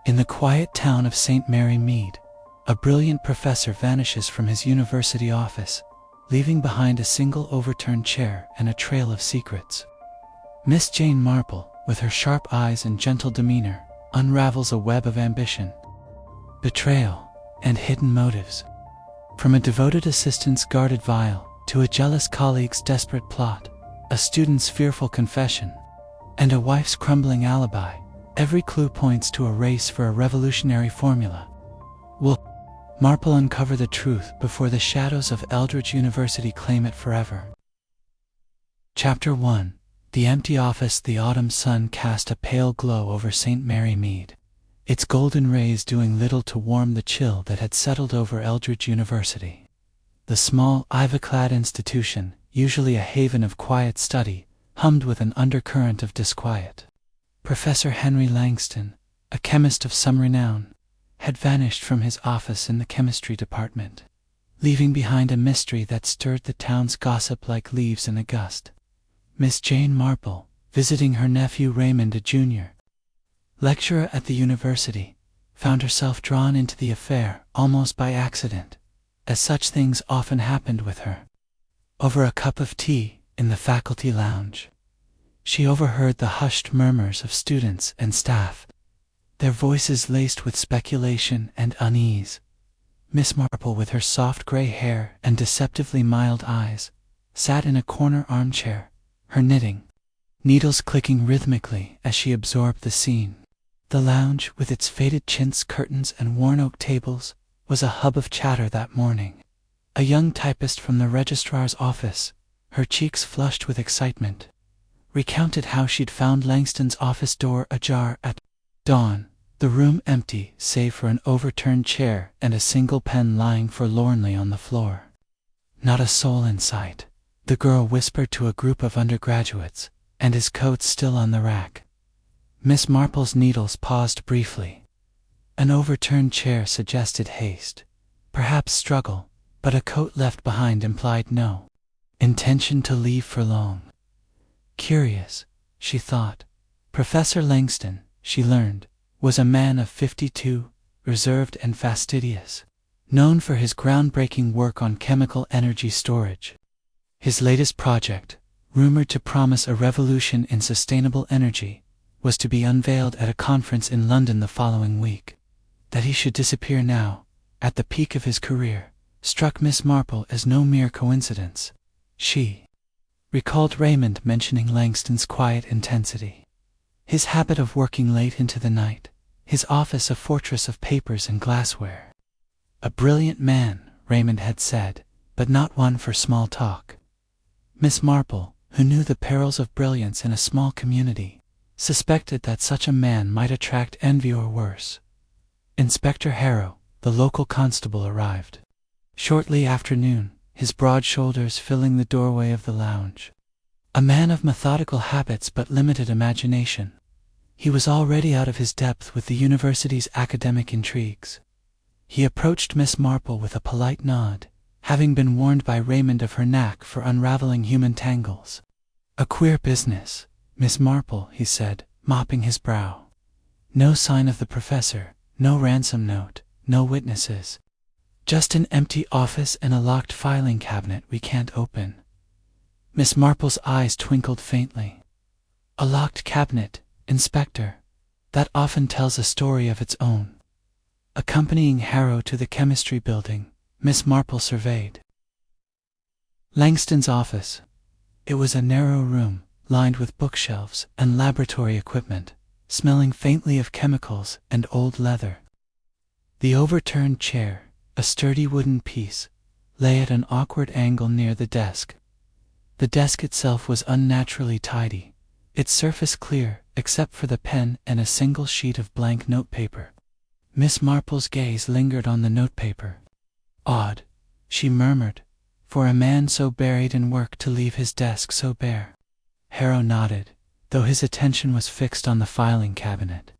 In the quiet town of St. Mary Mead, a brilliant professor vanishes from his university office, leaving behind a single overturned chair and a trail of secrets. Miss Jane Marple, with her sharp eyes and gentle demeanor, unravels a web of ambition, betrayal, and hidden motives. From a devoted assistant's guarded vial to a jealous colleague's desperate plot, a student's fearful confession, and a wife's crumbling alibi, every clue points to a race for a revolutionary formula. Will Marple uncover the truth before the shadows of Eldridge University claim it forever? Chapter 1. The empty office. The autumn sun cast a pale glow over St. Mary Mead, its golden rays doing little to warm the chill that had settled over Eldridge University. The small, ivy-clad institution, usually a haven of quiet study, hummed with an undercurrent of disquiet. Professor Henry Langston, a chemist of some renown, had vanished from his office in the chemistry department, leaving behind a mystery that stirred the town's gossip like leaves in a gust. Miss Jane Marple, visiting her nephew Raymond, a junior lecturer at the university, found herself drawn into the affair almost by accident, as such things often happened with her. Over a cup of tea in the faculty lounge, she overheard the hushed murmurs of students and staff, their voices laced with speculation and unease. Miss Marple, with her soft gray hair and deceptively mild eyes, sat in a corner armchair, her knitting needles clicking rhythmically as she absorbed the scene. The lounge, with its faded chintz curtains and worn oak tables, was a hub of chatter that morning. A young typist from the registrar's office, her cheeks flushed with excitement, recounted how she'd found Langston's office door ajar at dawn, the room empty save for an overturned chair and a single pen lying forlornly on the floor. Not a soul in sight, the girl whispered to a group of undergraduates, and his coat's still on the rack. Miss Marple's needles paused briefly. An overturned chair suggested haste, perhaps struggle, but a coat left behind implied no intention to leave for long. Curious, she thought. Professor Langston, she learned, was a man of 52, reserved and fastidious, known for his groundbreaking work on chemical energy storage. His latest project, rumored to promise a revolution in sustainable energy, was to be unveiled at a conference in London the following week. That he should disappear now, at the peak of his career, struck Miss Marple as no mere coincidence. She recalled Raymond mentioning Langston's quiet intensity, his habit of working late into the night, his office a fortress of papers and glassware. A brilliant man, Raymond had said, but not one for small talk. Miss Marple, who knew the perils of brilliance in a small community, suspected that such a man might attract envy or worse. Inspector Harrow, the local constable, arrived shortly after noon, his broad shoulders filling the doorway of the lounge. A man of methodical habits but limited imagination, he was already out of his depth with the university's academic intrigues. He approached Miss Marple with a polite nod, having been warned by Raymond of her knack for unraveling human tangles. "A queer business, Miss Marple," he said, mopping his brow. "No sign of the professor, no ransom note, no witnesses. Just an empty office and a locked filing cabinet we can't open." Miss Marple's eyes twinkled faintly. "A locked cabinet, Inspector. That often tells a story of its own." Accompanying Harrow to the chemistry building, Miss Marple surveyed Langston's office. It was a narrow room, lined with bookshelves and laboratory equipment, smelling faintly of chemicals and old leather. The overturned chair, a sturdy wooden piece, lay at an awkward angle near the desk. The desk itself was unnaturally tidy, its surface clear except for the pen and a single sheet of blank notepaper. Miss Marple's gaze lingered on the notepaper. "Odd," she murmured, "for a man so buried in work to leave his desk so bare." Harrow nodded, though his attention was fixed on the filing cabinet,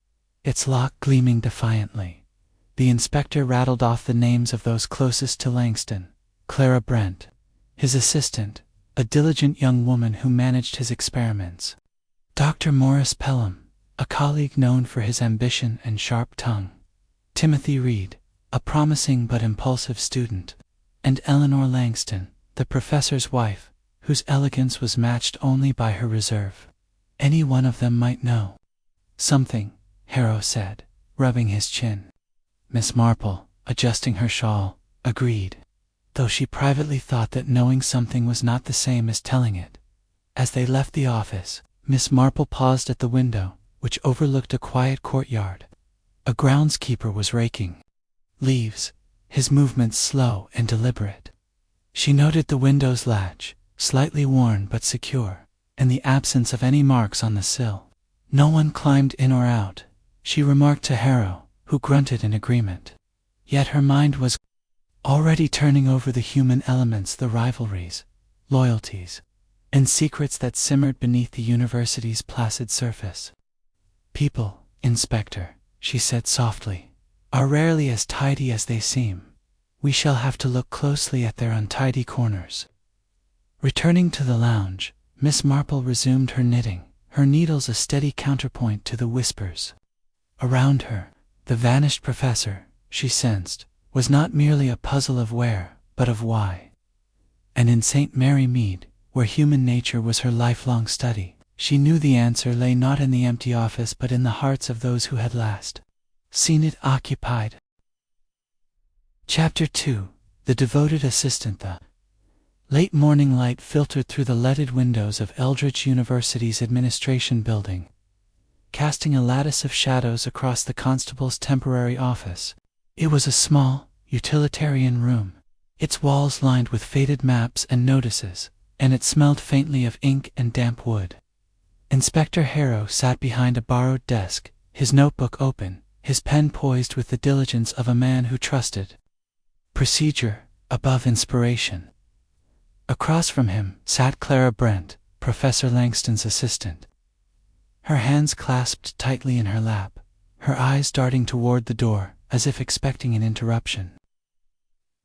its lock gleaming defiantly. The inspector rattled off the names of those closest to Langston. Clara Brent, his assistant, a diligent young woman who managed his experiments. Dr. Morris Pelham, a colleague known for his ambition and sharp tongue; Timothy Reed, a promising but impulsive student; and Eleanor Langston, the professor's wife, whose elegance was matched only by her reserve. Any one of them might know something, Harrow said, rubbing his chin. Miss Marple, adjusting her shawl, agreed, though she privately thought that knowing something was not the same as telling it. As they left the office, Miss Marple paused at the window, which overlooked a quiet courtyard. A groundskeeper was raking leaves, his movements slow and deliberate. She noted the window's latch, slightly worn but secure, and the absence of any marks on the sill. No one climbed in or out, she remarked to Harrow, who grunted in agreement. Yet her mind was already turning over the human elements, the rivalries, loyalties, and secrets that simmered beneath the university's placid surface. People, Inspector, she said softly, are rarely as tidy as they seem. We shall have to look closely at their untidy corners. Returning to the lounge, Miss Marple resumed her knitting, her needles a steady counterpoint to the whispers. Around her, the vanished professor, she sensed, was not merely a puzzle of where, but of why. And in St. Mary Mead, where human nature was her lifelong study, she knew the answer lay not in the empty office but in the hearts of those who had last seen it occupied. Chapter 2. The Devoted Assistant. The late morning light filtered through the leaded windows of Eldridge University's administration building, casting a lattice of shadows across the constable's temporary office. It was a small, utilitarian room, its walls lined with faded maps and notices, and it smelled faintly of ink and damp wood. Inspector Harrow sat behind a borrowed desk, his notebook open, his pen poised with the diligence of a man who trusted procedure above inspiration. Across from him sat Clara Brent, Professor Langston's assistant, her hands clasped tightly in her lap, her eyes darting toward the door as if expecting an interruption.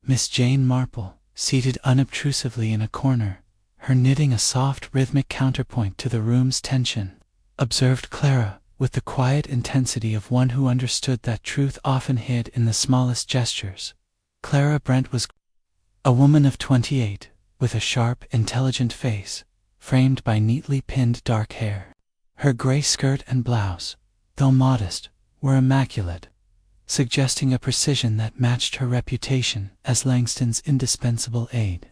Miss Jane Marple, seated unobtrusively in a corner, her knitting a soft rhythmic counterpoint to the room's tension, observed Clara with the quiet intensity of one who understood that truth often hid in the smallest gestures. Clara Brent was a woman of 28, with a sharp, intelligent face, framed by neatly pinned dark hair. Her gray skirt and blouse, though modest, were immaculate, suggesting a precision that matched her reputation as Langston's indispensable aide.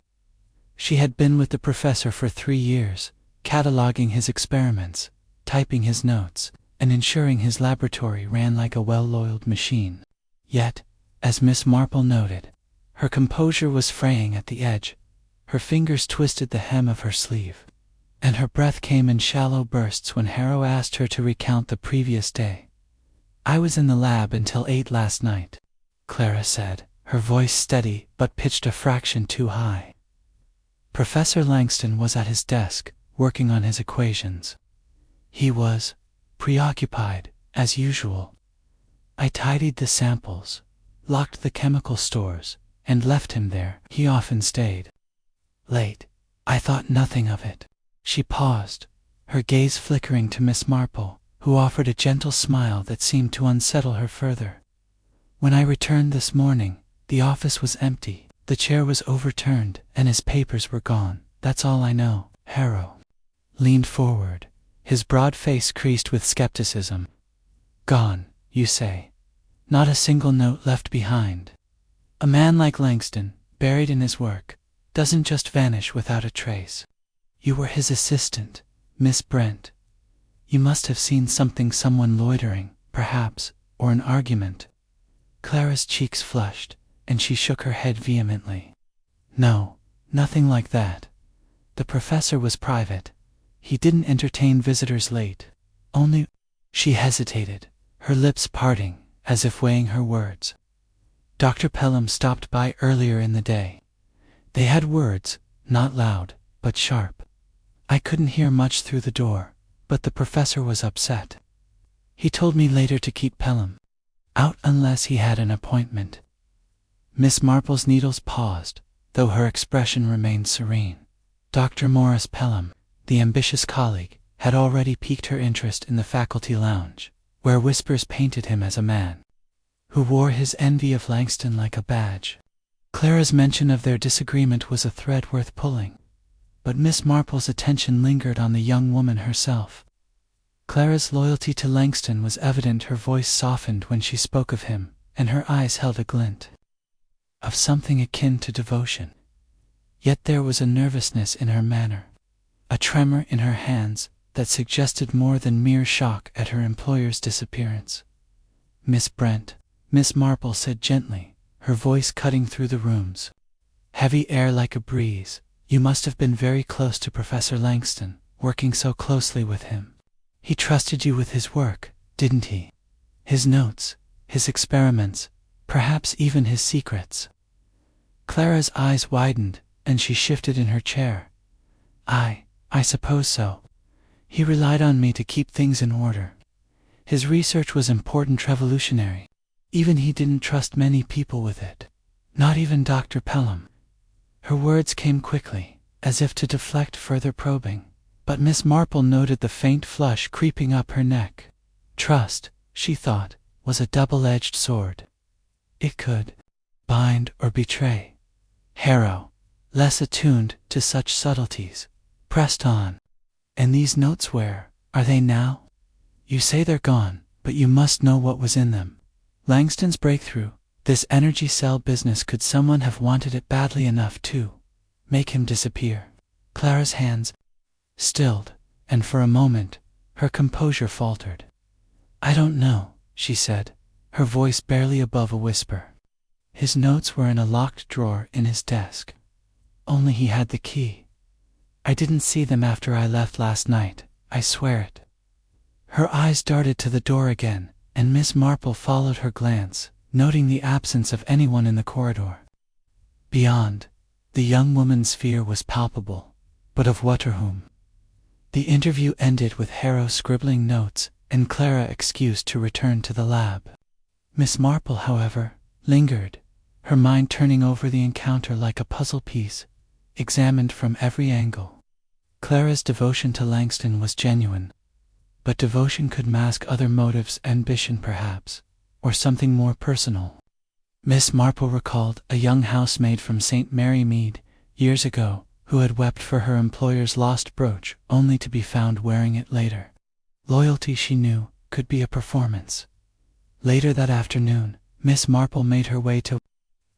She had been with the professor for 3 years, cataloging his experiments, typing his notes, and ensuring his laboratory ran like a well-oiled machine. Yet, as Miss Marple noted, her composure was fraying at the edge, her fingers twisted the hem of her sleeve, and her breath came in shallow bursts when Harrow asked her to recount the previous day. "I was in the lab until 8 last night," Clara said, her voice steady but pitched a fraction too high. Professor Langston was at his desk, working on his equations. He was preoccupied, as usual. I tidied the samples, locked the chemical stores, and left him there. He often stayed late. I thought nothing of it. She paused, her gaze flickering to Miss Marple, who offered a gentle smile that seemed to unsettle her further. When I returned this morning, the office was empty, the chair was overturned, and his papers were gone. That's all I know. Harrow leaned forward, his broad face creased with skepticism. Gone, you say? Not a single note left behind? A man like Langston, buried in his work, doesn't just vanish without a trace. You were his assistant, Miss Brent. You must have seen something, someone loitering, perhaps, or an argument. Clara's cheeks flushed, and she shook her head vehemently. No, nothing like that. The professor was private. He didn't entertain visitors late. Only... She hesitated, her lips parting, as if weighing her words. Dr. Pelham stopped by earlier in the day. They had words, not loud, but sharp. I couldn't hear much through the door, but the professor was upset. He told me later to keep Pelham out unless he had an appointment. Miss Marple's needles paused, though her expression remained serene. Dr. Morris Pelham, the ambitious colleague, had already piqued her interest in the faculty lounge, where whispers painted him as a man who wore his envy of Langston like a badge. Clara's mention of their disagreement was a thread worth pulling, but Miss Marple's attention lingered on the young woman herself. Clara's loyalty to Langston was evident. Her voice softened when she spoke of him, and her eyes held a glint of something akin to devotion. Yet there was a nervousness in her manner, a tremor in her hands that suggested more than mere shock at her employer's disappearance. "Miss Brent," Miss Marple said gently, her voice cutting through the room's heavy air like a breeze, "you must have been very close to Professor Langston, working so closely with him. He trusted you with his work, didn't he? His notes, his experiments, perhaps even his secrets." Clara's eyes widened, and she shifted in her chair. I suppose so. He relied on me to keep things in order. His research was important, revolutionary. Even he didn't trust many people with it. Not even Dr. Pelham." Her words came quickly, as if to deflect further probing, but Miss Marple noted the faint flush creeping up her neck. Trust, she thought, was a double-edged sword. It could bind or betray. Harrow, less attuned to such subtleties, pressed on. "And these notes, where are they now? You say they're gone, but you must know what was in them. Langston's breakthrough, this energy cell business, could someone have wanted it badly enough to make him disappear?" Clara's hands stilled, and for a moment her composure faltered. "I don't know," she said, her voice barely above a whisper. "His notes were in a locked drawer in his desk. Only he had the key. I didn't see them after I left last night, I swear it." Her eyes darted to the door again, and Miss Marple followed her glance, noting the absence of anyone in the corridor. Beyond, the young woman's fear was palpable, but of what or whom? The interview ended with Harrow scribbling notes and Clara excused to return to the lab. Miss Marple, however, lingered, her mind turning over the encounter like a puzzle piece, examined from every angle. Clara's devotion to Langston was genuine, but devotion could mask other motives, ambition perhaps, or something more personal. Miss Marple recalled a young housemaid from St. Mary Mead, years ago, who had wept for her employer's lost brooch only to be found wearing it later. Loyalty, she knew, could be a performance. Later that afternoon, Miss Marple made her way to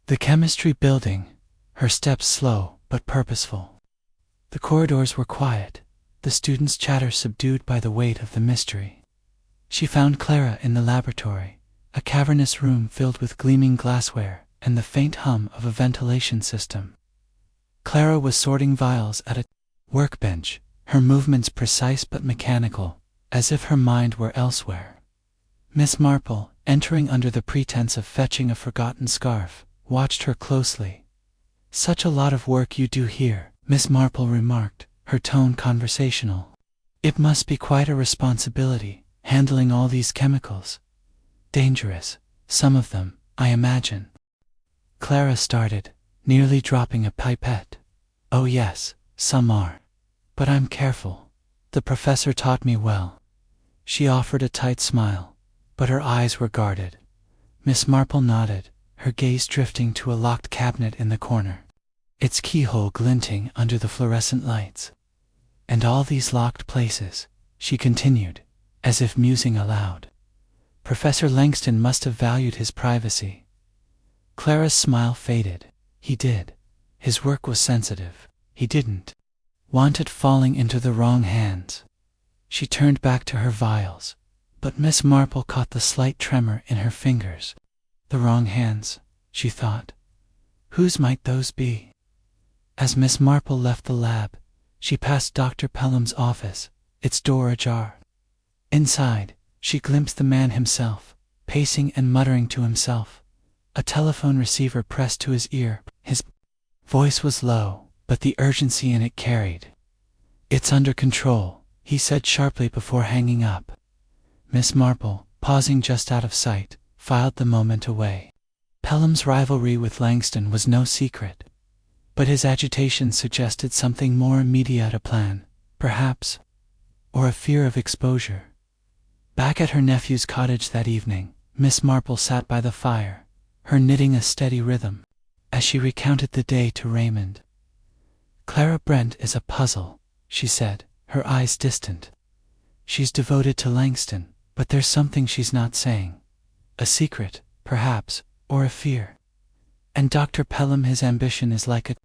the chemistry building, her steps slow but purposeful. The corridors were quiet, the students' chatter subdued by the weight of the mystery. She found Clara in the laboratory, a cavernous room filled with gleaming glassware and the faint hum of a ventilation system. Clara was sorting vials at a workbench, her movements precise but mechanical, as if her mind were elsewhere. Miss Marple, entering under the pretense of fetching a forgotten scarf, watched her closely. "Such a lot of work you do here," Miss Marple remarked, her tone conversational. "It must be quite a responsibility, handling all these chemicals. Dangerous, some of them, I imagine." Clara started, nearly dropping a pipette. "Oh yes, some are. But I'm careful. The professor taught me well." She offered a tight smile, but her eyes were guarded. Miss Marple nodded, her gaze drifting to a locked cabinet in the corner, its keyhole glinting under the fluorescent lights. "And all these locked places," she continued, as if musing aloud. "Professor Langston must have valued his privacy." Clara's smile faded. He did. His work was sensitive. He didn't want it falling into the wrong hands. She turned back to her vials, but Miss Marple caught the slight tremor in her fingers. The wrong hands, she thought. Whose might those be? As Miss Marple left the lab, she passed Dr. Pelham's office, its door ajar. Inside, she glimpsed the man himself, pacing and muttering to himself, a telephone receiver pressed to his ear. His voice was low, but the urgency in it carried. "It's under control," he said sharply before hanging up. Miss Marple, pausing just out of sight, filed the moment away. Pelham's rivalry with Langston was no secret, but his agitation suggested something more immediate, a plan, perhaps. or a fear of exposure. Back at her nephew's cottage that evening, Miss Marple sat by the fire, her knitting a steady rhythm, as she recounted the day to Raymond. "Clara Brent is a puzzle," she said, her eyes distant. "She's devoted to Langston, but there's something she's not saying. A secret, perhaps, or a fear. And Dr. Pelham, his ambition is like a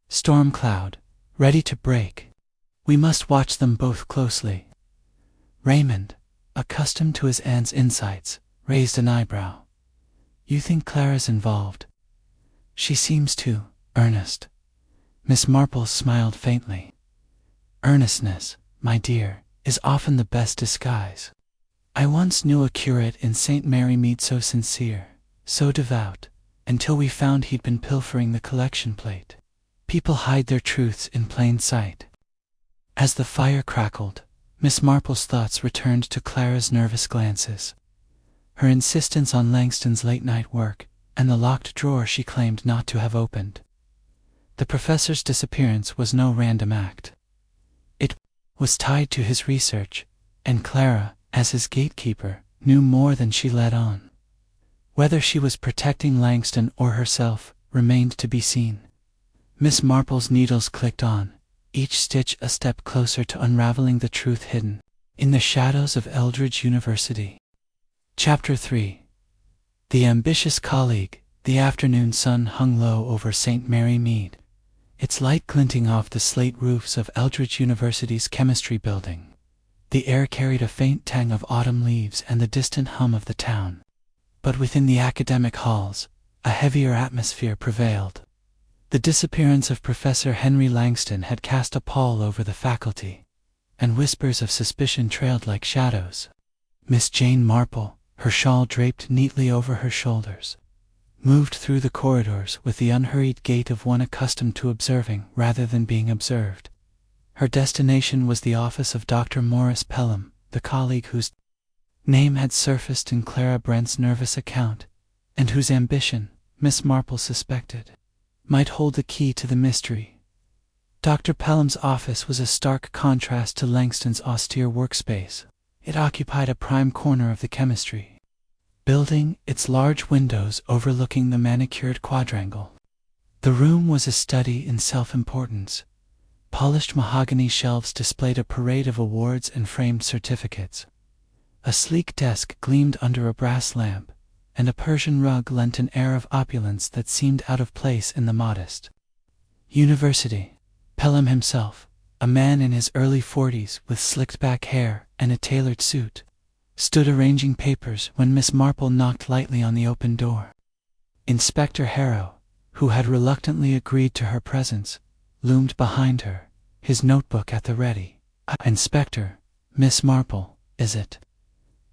storm cloud, ready to break. We must watch them both closely." Raymond, accustomed to his aunt's insights, raised an eyebrow. "You think Clara's involved?" "She seems to, Ernest." Miss Marple smiled faintly. "Earnestness, my dear, is often the best disguise. I once knew a curate in St. Mary Mead so sincere, so devout, until we found he'd been pilfering the collection plate. People hide their truths in plain sight." As the fire crackled, Miss Marple's thoughts returned to Clara's nervous glances, her insistence on Langston's late-night work, and the locked drawer she claimed not to have opened. The professor's disappearance was no random act. It was tied to his research, and Clara, as his gatekeeper, knew more than she let on. Whether she was protecting Langston or herself remained to be seen. Miss Marple's needles clicked on, each stitch a step closer to unraveling the truth hidden in the shadows of Eldridge University. Chapter 3. The ambitious colleague. The afternoon sun hung low over St. Mary Mead, its light glinting off the slate roofs of Eldridge University's chemistry building. The air carried a faint tang of autumn leaves and the distant hum of the town. But within the academic halls, a heavier atmosphere prevailed. The disappearance of Professor Henry Langston had cast a pall over the faculty, and whispers of suspicion trailed like shadows. Miss Jane Marple, her shawl draped neatly over her shoulders, moved through the corridors with the unhurried gait of one accustomed to observing rather than being observed. Her destination was the office of Dr. Morris Pelham, the colleague whose name had surfaced in Clara Brent's nervous account, and whose ambition, Miss Marple suspected, might hold the key to the mystery. Dr. Pelham's office was a stark contrast to Langston's austere workspace. It occupied a prime corner of the chemistry building, its large windows overlooking the manicured quadrangle. The room was a study in self-importance. Polished mahogany shelves displayed a parade of awards and framed certificates. A sleek desk gleamed under a brass lamp, and a Persian rug lent an air of opulence that seemed out of place in the modest university. Pelham himself, a man in his early 40s with slicked-back hair and a tailored suit, stood arranging papers when Miss Marple knocked lightly on the open door. Inspector Harrow, who had reluctantly agreed to her presence, loomed behind her, his notebook at the ready. "Inspector, Miss Marple, is it?"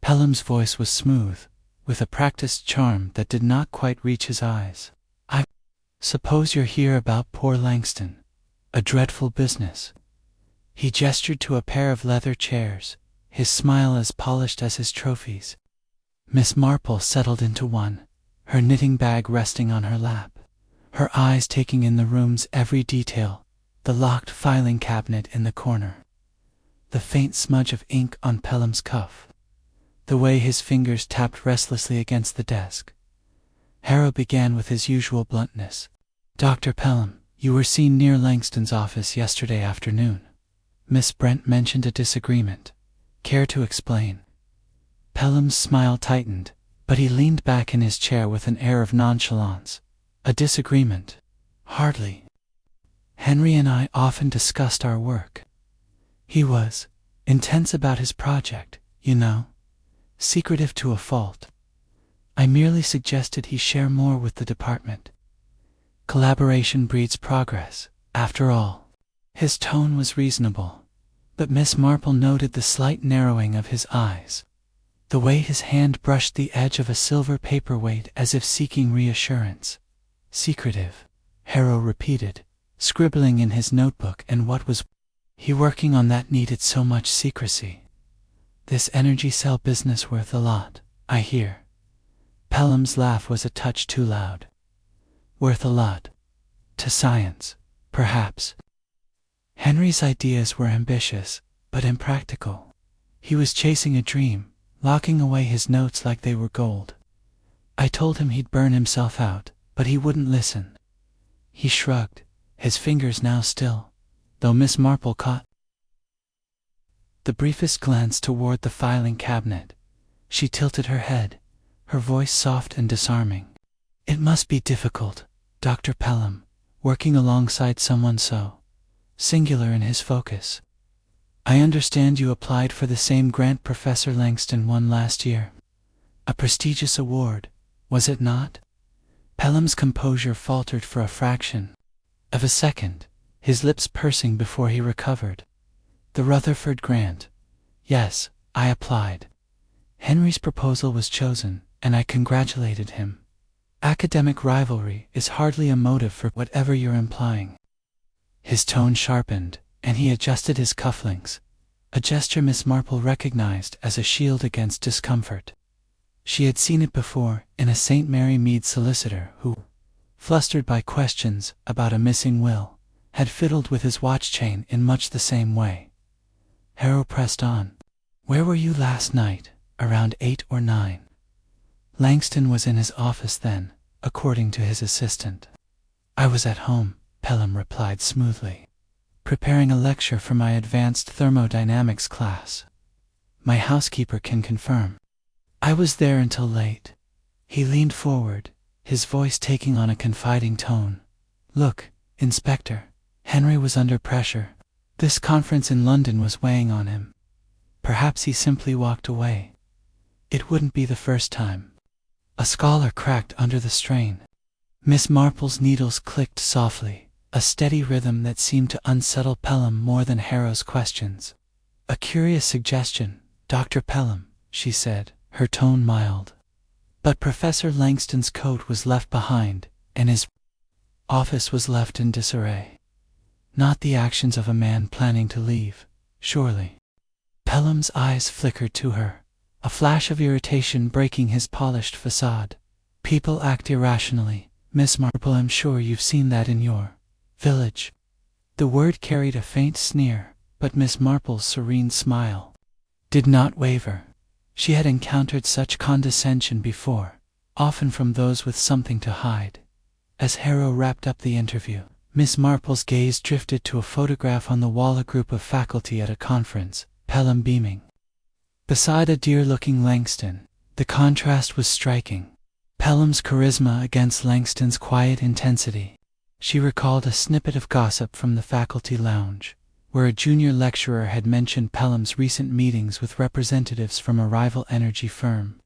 Pelham's voice was smooth, with a practiced charm that did not quite reach his eyes. "I suppose you're here about poor Langston. A dreadful business." He gestured to a pair of leather chairs, his smile as polished as his trophies. Miss Marple settled into one, her knitting bag resting on her lap, her eyes taking in the room's every detail: the locked filing cabinet in the corner, the faint smudge of ink on Pelham's cuff, the way his fingers tapped restlessly against the desk. Harrow began with his usual bluntness. "Dr. Pelham, you were seen near Langston's office yesterday afternoon. Miss Brent mentioned a disagreement. Care to explain?" Pelham's smile tightened, but he leaned back in his chair with an air of nonchalance. "A disagreement? Hardly. Henry and I often discussed our work. He was intense about his project, you know, secretive to a fault. I merely suggested he share more with the department. Collaboration breeds progress, after all." His tone was reasonable, but Miss Marple noted the slight narrowing of his eyes, the way his hand brushed the edge of a silver paperweight as if seeking reassurance. "Secretive," Harrow repeated, scribbling in his notebook. "And what was he working on that needed so much secrecy? This energy cell business worth a lot, I hear." Pelham's laugh was a touch too loud. "Worth a lot. To science, perhaps. Henry's ideas were ambitious, but impractical. He was chasing a dream, locking away his notes like they were gold. I told him he'd burn himself out, but he wouldn't listen. He shrugged, his fingers now still, though Miss Marple caught the briefest glance toward the filing cabinet. She tilted her head, her voice soft and disarming. It must be difficult, Dr. Pelham, working alongside someone so singular in his focus. I understand you applied for the same grant Professor Langston won last year. A prestigious award, was it not? Pelham's composure faltered for a fraction of a second, his lips pursing before he recovered. The Rutherford grant. Yes, I applied. Henry's proposal was chosen, and I congratulated him. Academic rivalry is hardly a motive for whatever you're implying. His tone sharpened, and he adjusted his cufflinks, a gesture Miss Marple recognized as a shield against discomfort. She had seen it before in a St. Mary Mead solicitor who, flustered by questions about a missing will, had fiddled with his watch chain in much the same way. Harrow pressed on. Where were you last night, around 8 or 9? Langston was in his office then, according to his assistant. I was at home, Pelham replied smoothly, preparing a lecture for my advanced thermodynamics class. My housekeeper can confirm. I was there until late. He leaned forward, his voice taking on a confiding tone. Look, Inspector, Henry was under pressure. This conference in London was weighing on him. Perhaps he simply walked away. It wouldn't be the first time. A scholar cracked under the strain. Miss Marple's needles clicked softly, a steady rhythm that seemed to unsettle Pelham more than Harrow's questions. A curious suggestion, Dr. Pelham, she said, her tone mild. But Professor Langston's coat was left behind, and his office was left in disarray. Not the actions of a man planning to leave, surely. Pelham's eyes flickered to her, a flash of irritation breaking his polished facade. People act irrationally, Miss Marple. I'm sure you've seen that in your village. The word carried a faint sneer, but Miss Marple's serene smile did not waver. She had encountered such condescension before, often from those with something to hide. As Harrow wrapped up the interview, Miss Marple's gaze drifted to a photograph on the wall, a group of faculty at a conference, Pelham beaming beside a dear-looking Langston. The contrast was striking. Pelham's charisma against Langston's quiet intensity. She recalled a snippet of gossip from the faculty lounge, where a junior lecturer had mentioned Pelham's recent meetings with representatives from a rival energy firm.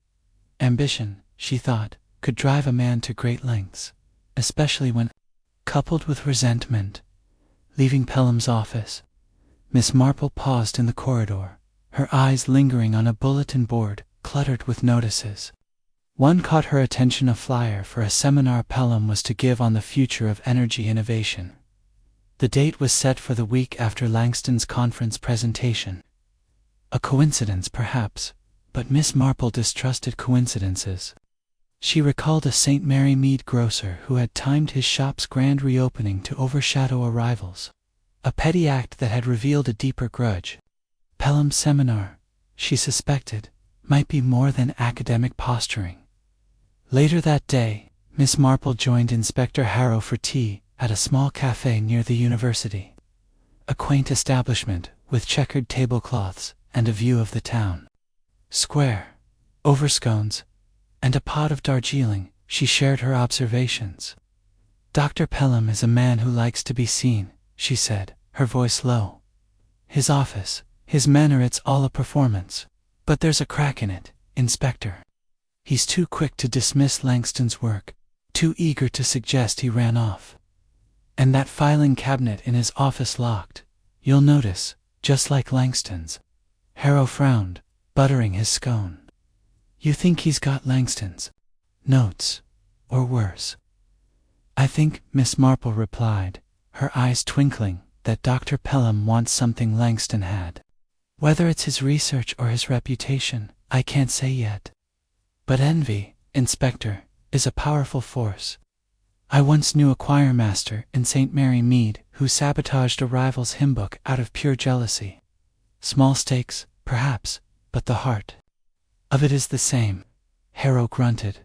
Ambition, she thought, could drive a man to great lengths, especially when coupled with resentment. Leaving Pelham's office, Miss Marple paused in the corridor, her eyes lingering on a bulletin board cluttered with notices. One caught her attention, a flyer for a seminar Pelham was to give on the future of energy innovation. The date was set for the week after Langston's conference presentation. A coincidence, perhaps, but Miss Marple distrusted coincidences. She recalled a St. Mary Mead grocer who had timed his shop's grand reopening to overshadow arrivals, a petty act that had revealed a deeper grudge. Pelham's seminar, she suspected, might be more than academic posturing. Later that day, Miss Marple joined Inspector Harrow for tea at a small cafe near the university. A quaint establishment with checkered tablecloths and a view of the town square, over scones, and a pot of Darjeeling. She shared her observations. Dr. Pelham is a man who likes to be seen, she said, her voice low. His office, his manner, it's all a performance. But there's a crack in it, Inspector. He's too quick to dismiss Langston's work, too eager to suggest he ran off. And that filing cabinet in his office locked, you'll notice, just like Langston's. Harrow frowned, buttering his scone. You think he's got Langston's notes, or worse? I think, Miss Marple replied, her eyes twinkling, that Dr. Pelham wants something Langston had. Whether it's his research or his reputation, I can't say yet. But envy, Inspector, is a powerful force. I once knew a choir master in St. Mary Mead who sabotaged a rival's hymn book out of pure jealousy. Small stakes, perhaps, but the heart of it is the same. Harrow grunted,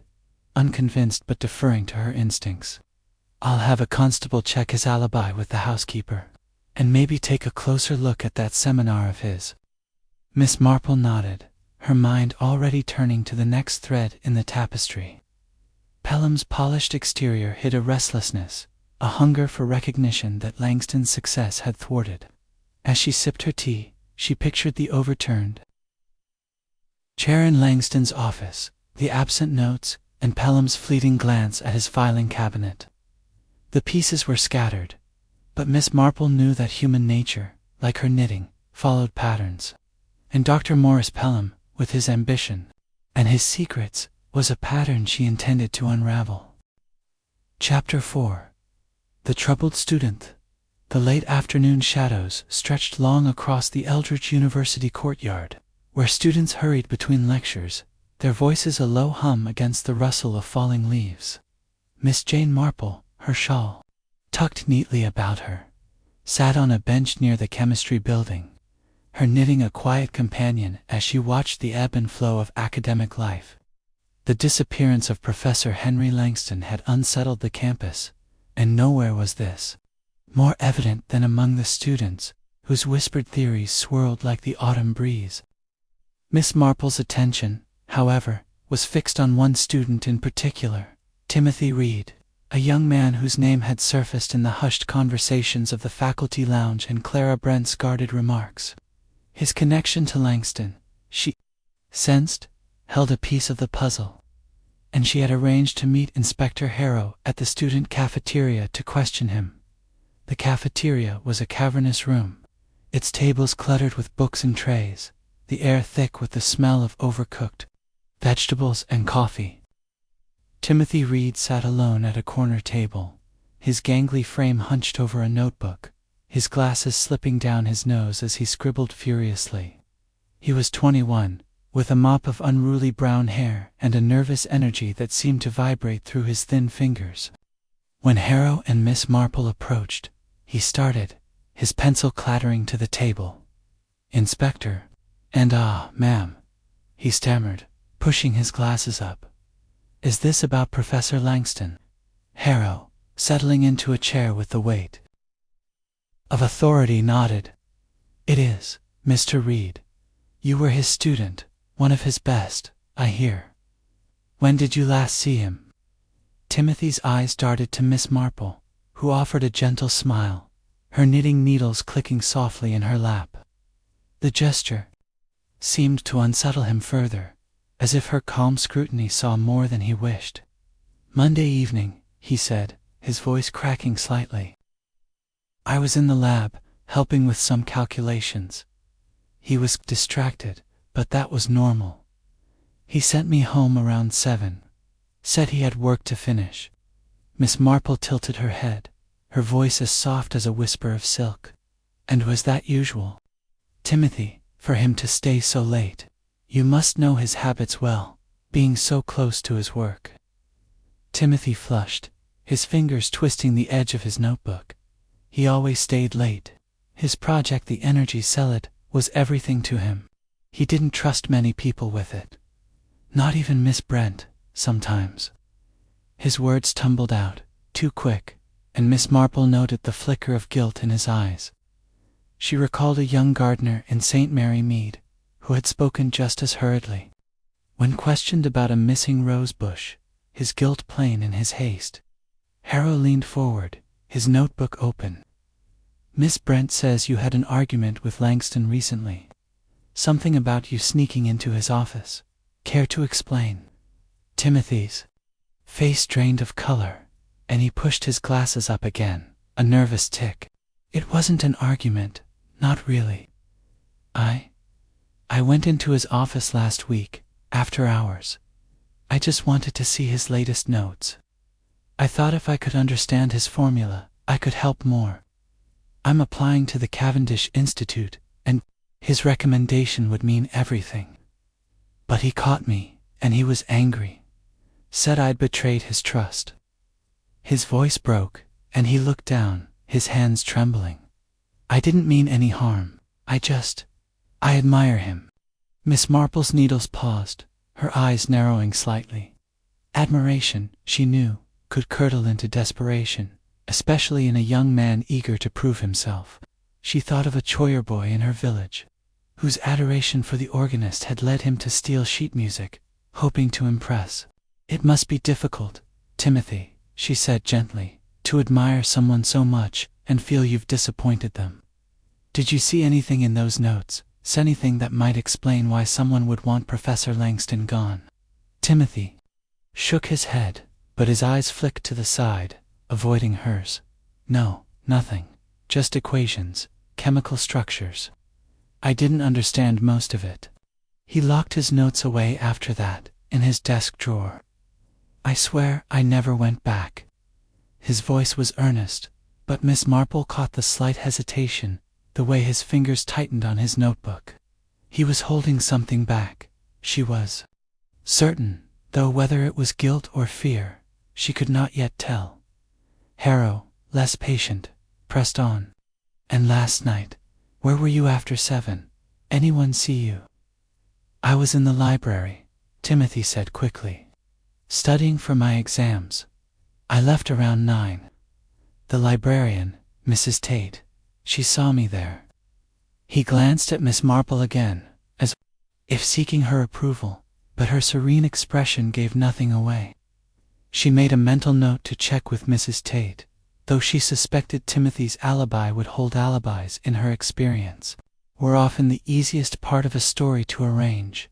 unconvinced but deferring to her instincts. I'll have a constable check his alibi with the housekeeper, and maybe take a closer look at that seminar of his. Miss Marple nodded, her mind already turning to the next thread in the tapestry. Pelham's polished exterior hid a restlessness, a hunger for recognition that Langston's success had thwarted. As she sipped her tea, she pictured the overturned chair in Langston's office, the absent notes, and Pelham's fleeting glance at his filing cabinet. The pieces were scattered, but Miss Marple knew that human nature, like her knitting, followed patterns. And Dr. Morris Pelham, with his ambition and his secrets, was a pattern she intended to unravel. Chapter 4. The Troubled Student. The late afternoon shadows stretched long across the Eldridge University courtyard, where students hurried between lectures, their voices a low hum against the rustle of falling leaves. Miss Jane Marple, her shawl tucked neatly about her, sat on a bench near the chemistry building, her knitting a quiet companion as she watched the ebb and flow of academic life. The disappearance of Professor Henry Langston had unsettled the campus, and nowhere was this more evident than among the students, whose whispered theories swirled like the autumn breeze. Miss Marple's attention, however, was fixed on one student in particular, Timothy Reed, a young man whose name had surfaced in the hushed conversations of the faculty lounge and Clara Brent's guarded remarks. His connection to Langston, she sensed, held a piece of the puzzle, and she had arranged to meet Inspector Harrow at the student cafeteria to question him. The cafeteria was a cavernous room, its tables cluttered with books and trays, the air thick with the smell of overcooked vegetables and coffee. Timothy Reed sat alone at a corner table, his gangly frame hunched over a notebook, his glasses slipping down his nose as he scribbled furiously. He was 21, with a mop of unruly brown hair and a nervous energy that seemed to vibrate through his thin fingers. When Harrow and Miss Marple approached, he started, his pencil clattering to the table. "Inspector, and ma'am," he stammered, pushing his glasses up. "Is this about Professor Langston?" Harrow, settling into a chair with the weight of authority, nodded. "It is, Mr. Reed. You were his student, one of his best, I hear. When did you last see him?" Timothy's eyes darted to Miss Marple, who offered a gentle smile, her knitting needles clicking softly in her lap. The gesture seemed to unsettle him further, as if her calm scrutiny saw more than he wished. "Monday evening," he said, his voice cracking slightly. "I was in the lab, helping with some calculations. He was distracted, but that was normal. He sent me home around 7. Said he had work to finish." Miss Marple tilted her head, her voice as soft as a whisper of silk. "And was that usual, Timothy, for him to stay so late? You must know his habits well, being so close to his work." Timothy flushed, his fingers twisting the edge of his notebook. He always stayed late. His project, the energy cellid, was everything to him. He didn't trust many people with it. Not even Miss Brent, sometimes. His words tumbled out, too quick, and Miss Marple noted the flicker of guilt in his eyes. She recalled a young gardener in St. Mary Mead, who had spoken just as hurriedly. When questioned about a missing rose bush, his guilt plain in his haste, Harrow leaned forward, his notebook open. "Miss Brent says you had an argument with Langston recently. Something about you sneaking into his office. Care to explain?" Timothy's face drained of color, and he pushed his glasses up again, a nervous tick. "It wasn't an argument, not really. I went into his office last week, after hours. I just wanted to see his latest notes. I thought if I could understand his formula, I could help more. I'm applying to the Cavendish Institute, and his recommendation would mean everything. But he caught me, and he was angry. Said I'd betrayed his trust." His voice broke, and he looked down, his hands trembling. "I didn't mean any harm. I admire him. Miss Marple's needles paused, her eyes narrowing slightly. Admiration, she knew, could curdle into desperation, especially in a young man eager to prove himself. She thought of a choir boy in her village, whose adoration for the organist had led him to steal sheet music, hoping to impress. It must be difficult, Timothy, she said gently, to admire someone so much and feel you've disappointed them. Did you see anything in those notes, anything that might explain why someone would want Professor Langston gone? Timothy shook his head, but his eyes flicked to the side, avoiding hers. No, nothing. Just equations, chemical structures. I didn't understand most of it. He locked his notes away after that, in his desk drawer. I swear I never went back. His voice was earnest, but Miss Marple caught the slight hesitation, the way his fingers tightened on his notebook. He was holding something back, she was certain, though whether it was guilt or fear, she could not yet tell. Harrow, less patient, pressed on. And last night, where were you after 7? Anyone see you? I was in the library, Timothy said quickly, studying for my exams. I left around 9. The librarian, Mrs. Tate, she saw me there. He glanced at Miss Marple again, as if seeking her approval, but her serene expression gave nothing away. She made a mental note to check with Mrs. Tate, though she suspected Timothy's alibi would hold. Alibis, in her experience, were often the easiest part of a story to arrange.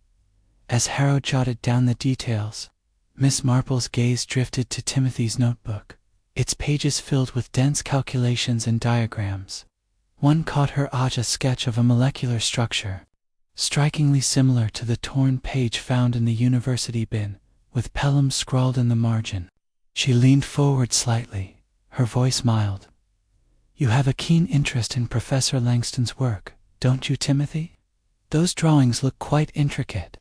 As Harrow jotted down the details, Miss Marple's gaze drifted to Timothy's notebook, its pages filled with dense calculations and diagrams. One caught her eye, a sketch of a molecular structure, strikingly similar to the torn page found in the university bin, with Pelham scrawled in the margin. She leaned forward slightly, her voice mild. You have a keen interest in Professor Langston's work, don't you, Timothy? Those drawings look quite intricate.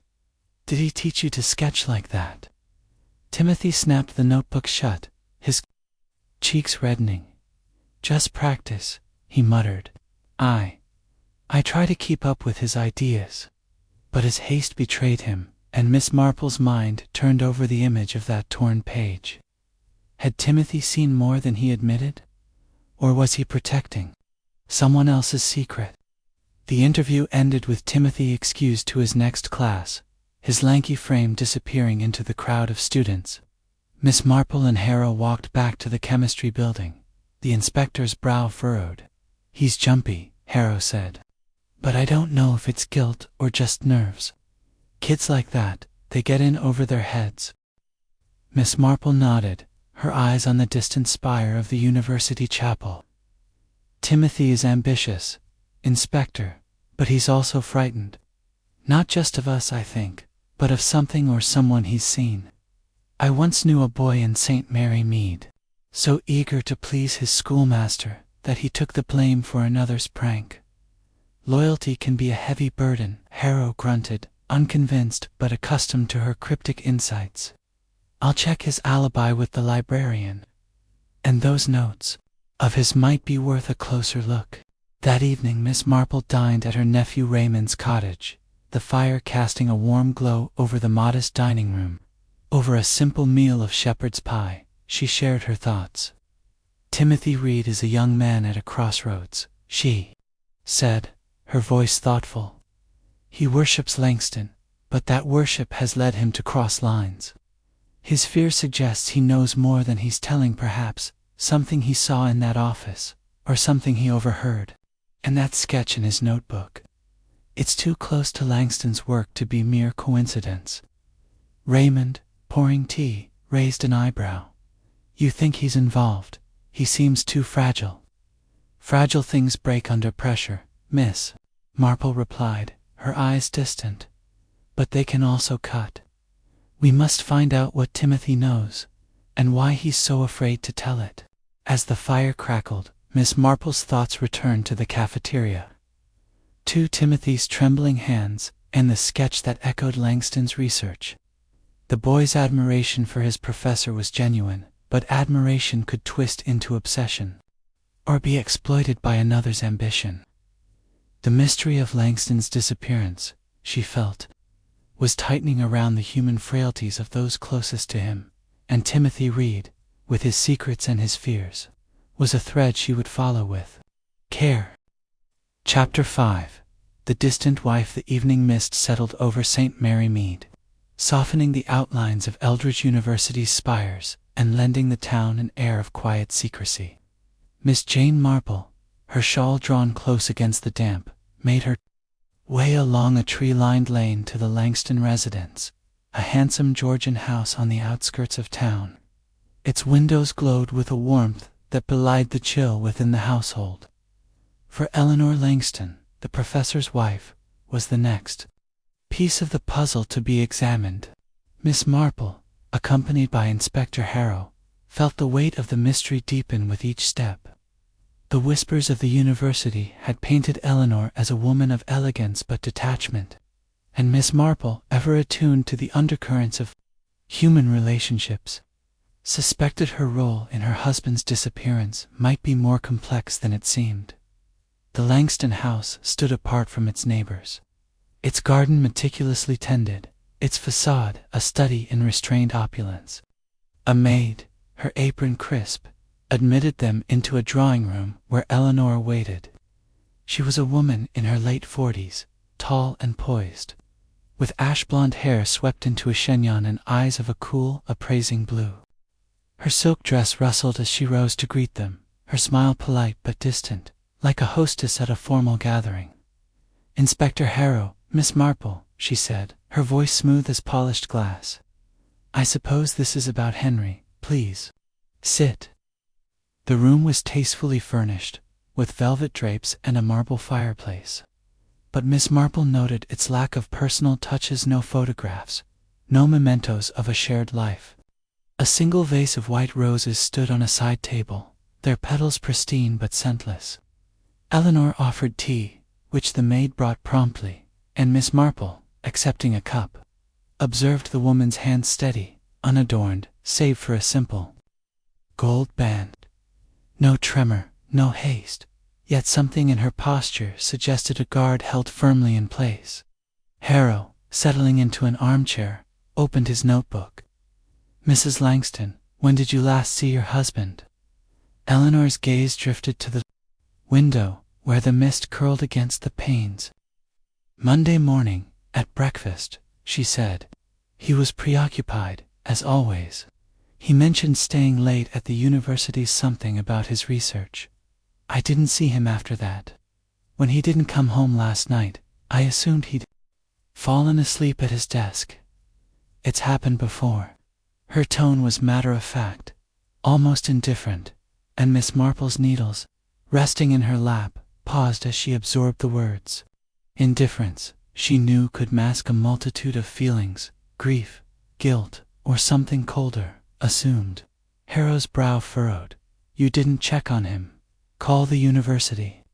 Did he teach you to sketch like that? Timothy snapped the notebook shut, his cheeks reddening. Just practice, he muttered. I try to keep up with his ideas. But his haste betrayed him, and Miss Marple's mind turned over the image of that torn page. Had Timothy seen more than he admitted? Or was he protecting someone else's secret? The interview ended with Timothy excused to his next class, his lanky frame disappearing into the crowd of students. Miss Marple and Harrow walked back to the chemistry building, the inspector's brow furrowed. He's jumpy, Harrow said. But I don't know if it's guilt or just nerves. Kids like that, they get in over their heads. Miss Marple nodded, her eyes on the distant spire of the university chapel. Timothy is ambitious, Inspector, but he's also frightened. Not just of us, I think, but of something or someone he's seen. I once knew a boy in St. Mary Mead, so eager to please his schoolmaster that he took the blame for another's prank. Loyalty can be a heavy burden, Harrow grunted, unconvinced but accustomed to her cryptic insights. I'll check his alibi with the librarian. And those notes of his might be worth a closer look. That evening Miss Marple dined at her nephew Raymond's cottage, the fire casting a warm glow over the modest dining room. Over a simple meal of shepherd's pie, she shared her thoughts. Timothy Reed is a young man at a crossroads, she said, her voice thoughtful. He worships Langston, but that worship has led him to cross lines. His fear suggests he knows more than he's telling, perhaps, something he saw in that office, or something he overheard. And that sketch in his notebook. It's too close to Langston's work to be mere coincidence. Raymond, pouring tea, raised an eyebrow. You think he's involved? He seems too fragile. Fragile things break under pressure, Miss Marple replied, her eyes distant. But they can also cut. We must find out what Timothy knows, and why he's so afraid to tell it. As the fire crackled, Miss Marple's thoughts returned to the cafeteria. To Timothy's trembling hands, and the sketch that echoed Langston's research. The boy's admiration for his professor was genuine, but admiration could twist into obsession, or be exploited by another's ambition. The mystery of Langston's disappearance, she felt, was tightening around the human frailties of those closest to him, and Timothy Reed, with his secrets and his fears, was a thread she would follow with care. Chapter 5. The distant wife. The evening mist settled over St. Mary Mead, softening the outlines of Eldridge University's spires and lending the town an air of quiet secrecy. Miss Jane Marple, her shawl drawn close against the damp, made her way along a tree-lined lane to the Langston residence, a handsome Georgian house on the outskirts of town. Its windows glowed with a warmth that belied the chill within the household. For Eleanor Langston, the professor's wife, was the next piece of the puzzle to be examined. Miss Marple, accompanied by Inspector Harrow, felt the weight of the mystery deepen with each step. The whispers of the university had painted Eleanor as a woman of elegance but detachment, and Miss Marple, ever attuned to the undercurrents of human relationships, suspected her role in her husband's disappearance might be more complex than it seemed. The Langston house stood apart from its neighbors, its garden meticulously tended, its facade a study in restrained opulence. A maid, her apron crisp, admitted them into a drawing-room where Eleanor waited. She was a woman in her late 40s, tall and poised, with ash-blonde hair swept into a chignon and eyes of a cool, appraising blue. Her silk dress rustled as she rose to greet them, her smile polite but distant, like a hostess at a formal gathering. "Inspector Harrow, Miss Marple," she said, her voice smooth as polished glass. "I suppose this is about Henry. Please sit." The room was tastefully furnished, with velvet drapes and a marble fireplace. But Miss Marple noted its lack of personal touches: no photographs, no mementos of a shared life. A single vase of white roses stood on a side table, their petals pristine but scentless. Eleanor offered tea, which the maid brought promptly, and Miss Marple, accepting a cup, observed the woman's hand steady, unadorned, save for a simple gold band. No tremor, no haste, yet something in her posture suggested a guard held firmly in place. Harrow, settling into an armchair, opened his notebook. "Mrs. Langston, when did you last see your husband?" Eleanor's gaze drifted to the window, where the mist curled against the panes. "Monday morning, at breakfast," she said. "He was preoccupied, as always. He mentioned staying late at the university, something about his research. I didn't see him after that. When he didn't come home last night, I assumed he'd fallen asleep at his desk. It's happened before." Her tone was matter-of-fact, almost indifferent, and Miss Marple's needles, resting in her lap, paused as she absorbed the words. Indifference, she knew, could mask a multitude of feelings: grief, guilt, or something colder, assumed. Harrow's brow furrowed. "You didn't check on him? Call the university."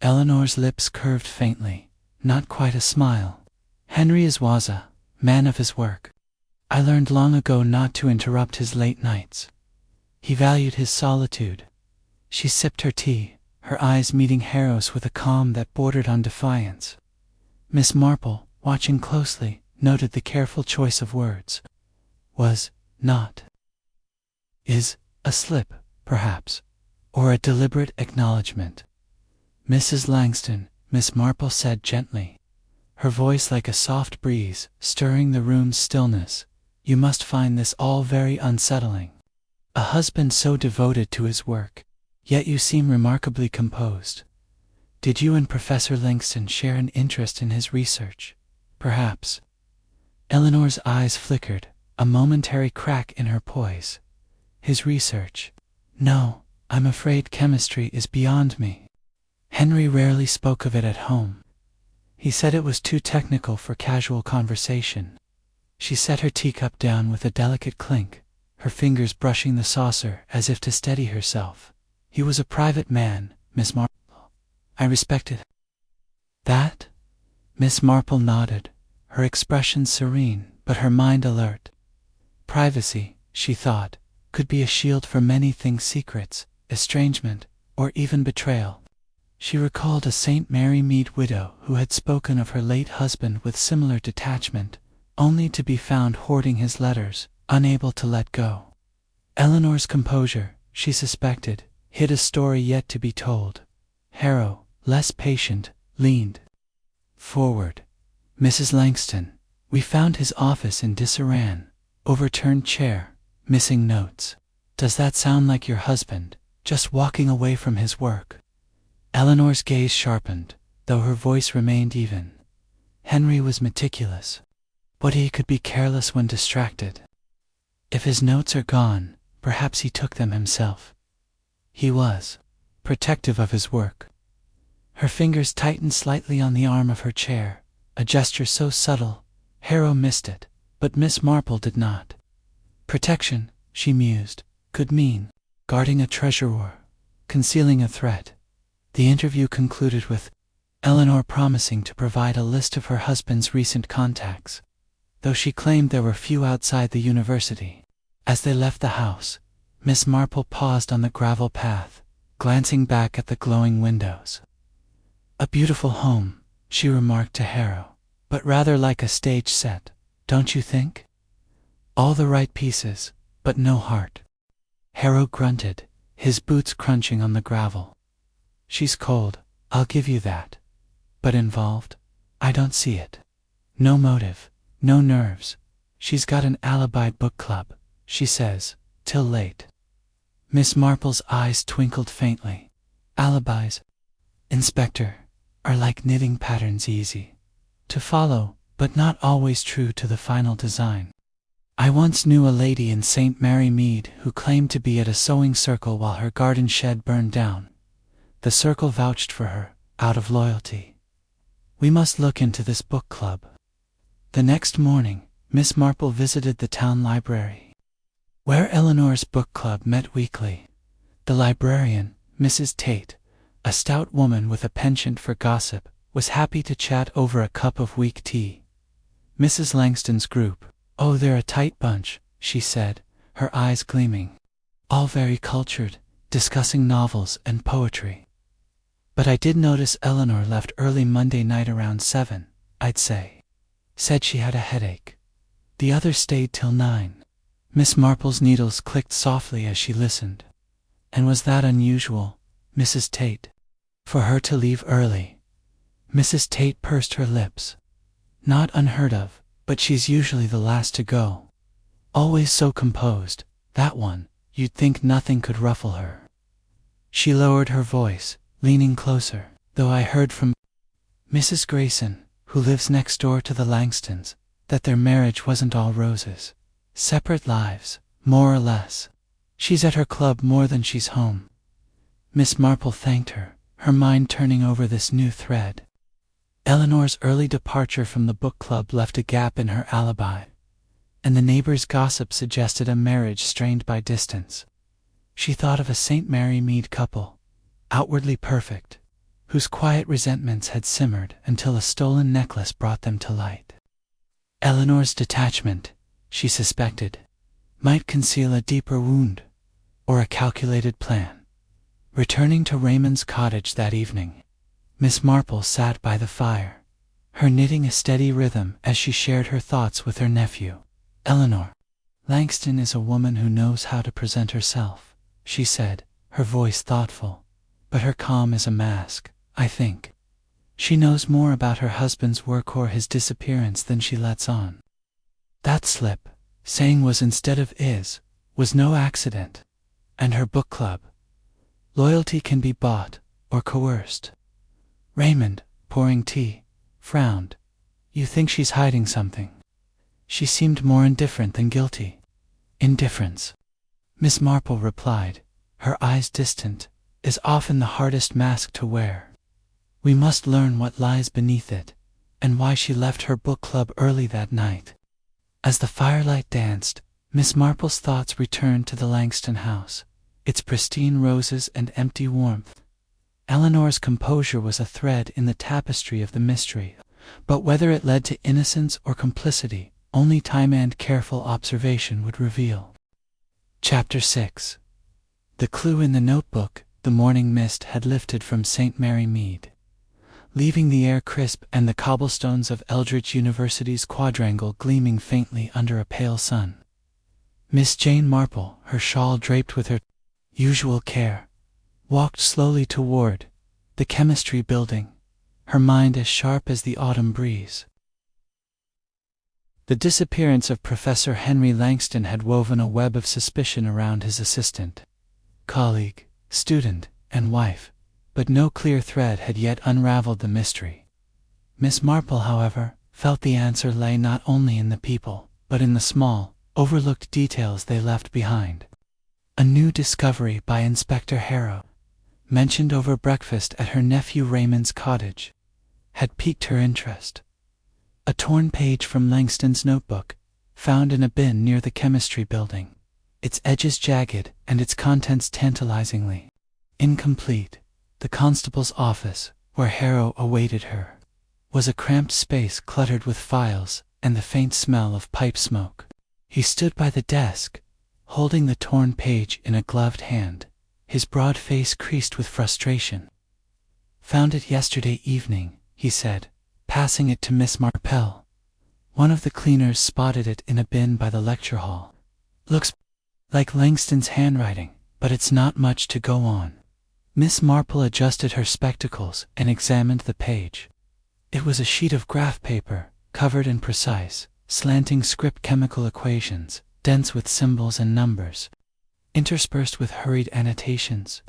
Eleanor's lips curved faintly, not quite a smile. "Henry was a man of his work. I learned long ago not to interrupt his late nights. He valued his solitude." She sipped her tea, her eyes meeting Harrow's with a calm that bordered on defiance. Miss Marple, watching closely, noted the careful choice of words. "Was not" is a slip, perhaps, or a deliberate acknowledgement. "Mrs. Langston," Miss Marple said gently, her voice like a soft breeze, stirring the room's stillness, "you must find this all very unsettling. A husband so devoted to his work, yet you seem remarkably composed. Did you and Professor Langston share an interest in his research? Perhaps." Eleanor's eyes flickered, a momentary crack in her poise. "His research? No, I'm afraid chemistry is beyond me. Henry rarely spoke of it at home. He said it was too technical for casual conversation." She set her teacup down with a delicate clink, her fingers brushing the saucer as if to steady herself. "He was a private man, Miss Marple. I respected that." Miss Marple nodded, her expression serene, but her mind alert. Privacy, she thought, could be a shield for many things: secrets, estrangement, or even betrayal. She recalled a St. Mary Mead widow who had spoken of her late husband with similar detachment, only to be found hoarding his letters, unable to let go. Eleanor's composure, she suspected, hid a story yet to be told. Harrow, less patient, leaned forward. "Mrs. Langston, we found his office in disarray, overturned chair, missing notes. Does that sound like your husband, just walking away from his work?" Eleanor's gaze sharpened, though her voice remained even. Henry was meticulous, but he could be careless when distracted. If his notes are gone, perhaps he took them himself. He was protective of his work. Her fingers tightened slightly on the arm of her chair, a gesture so subtle, Harrow missed it, but Miss Marple did not. Protection, she mused, could mean guarding a treasure or concealing a threat. The interview concluded with Eleanor promising to provide a list of her husband's recent contacts, though she claimed there were few outside the university. As they left the house, Miss Marple paused on the gravel path, glancing back at the glowing windows. "A beautiful home," she remarked to Harrow, "but rather like a stage set, don't you think? All the right pieces, but no heart." Harrow grunted, his boots crunching on the gravel. "She's cold, I'll give you that. But involved? I don't see it. No motive, no nerves. She's got an alibi book club, she says, till late." Miss Marple's eyes twinkled faintly. "Alibis, Inspector, are like knitting patterns, easy to follow, but not always true to the final design. I once knew a lady in St. Mary Mead who claimed to be at a sewing circle while her garden shed burned down. The circle vouched for her, out of loyalty. We must look into this book club." The next morning, Miss Marple visited the town library, where Eleanor's book club met weekly. The librarian, Mrs. Tate, a stout woman with a penchant for gossip, was happy to chat over a cup of weak tea. Mrs. Langston's group, "Oh, they're a tight bunch," she said, her eyes gleaming. "All very cultured, discussing novels and poetry. But I did notice Eleanor left early Monday night around 7, I'd say. Said she had a headache. The others stayed till 9. Miss Marple's needles clicked softly as she listened. "And was that unusual, Mrs. Tate? For her to leave early?" Mrs. Tate pursed her lips. "Not unheard of, but she's usually the last to go. Always so composed, that one, you'd think nothing could ruffle her." She lowered her voice, leaning closer. "Though I heard from Mrs. Grayson, who lives next door to the Langstons, that their marriage wasn't all roses. Separate lives, more or less. She's at her club more than she's home." Miss Marple thanked her, her mind turning over this new thread. Eleanor's early departure from the book club left a gap in her alibi, and the neighbors' gossip suggested a marriage strained by distance. She thought of a St. Mary Mead couple, outwardly perfect, whose quiet resentments had simmered until a stolen necklace brought them to light. Eleanor's detachment, she suspected, might conceal a deeper wound, or a calculated plan. Returning to Raymond's cottage that evening, Miss Marple sat by the fire, her knitting a steady rhythm as she shared her thoughts with her nephew. "Eleanor Langston is a woman who knows how to present herself," she said, her voice thoughtful. "But her calm is a mask, I think. She knows more about her husband's work or his disappearance than she lets on." That slip, saying was instead of is, was no accident. And her book club. Loyalty can be bought or coerced. Raymond, pouring tea, frowned. "You think she's hiding something?" She seemed more indifferent than guilty. "Indifference," Miss Marple replied, her eyes distant, "is often the hardest mask to wear. We must learn what lies beneath it, and why she left her book club early that night." As the firelight danced, Miss Marple's thoughts returned to the Langston house, its pristine roses and empty warmth. Eleanor's composure was a thread in the tapestry of the mystery, but whether it led to innocence or complicity, only time and careful observation would reveal. Chapter 6. The clue in the notebook, The morning mist had lifted from St. Mary Mead, leaving the air crisp and the cobblestones of Eldridge University's quadrangle gleaming faintly under a pale sun. Miss Jane Marple, her shawl draped with her usual care, walked slowly toward the chemistry building, her mind as sharp as the autumn breeze. The disappearance of Professor Henry Langston had woven a web of suspicion around his assistant, colleague, student, and wife, but no clear thread had yet unraveled the mystery. Miss Marple, however, felt the answer lay not only in the people, but in the small, overlooked details they left behind. A new discovery by Inspector Harrow, mentioned over breakfast at her nephew Raymond's cottage, had piqued her interest. A torn page from Langston's notebook, found in a bin near the chemistry building, its edges jagged and its contents tantalizingly incomplete. The constable's office, where Harrow awaited her, was a cramped space cluttered with files and the faint smell of pipe smoke. He stood by the desk, holding the torn page in a gloved hand, his broad face creased with frustration. "Found it yesterday evening," he said, passing it to Miss Marple. One of the cleaners spotted it in a bin by the lecture hall. "Looks like Langston's handwriting, but it's not much to go on." Miss Marple adjusted her spectacles and examined the page. It was a sheet of graph paper, covered in precise, slanting script chemical equations, dense with symbols and numbers, interspersed with hurried annotations.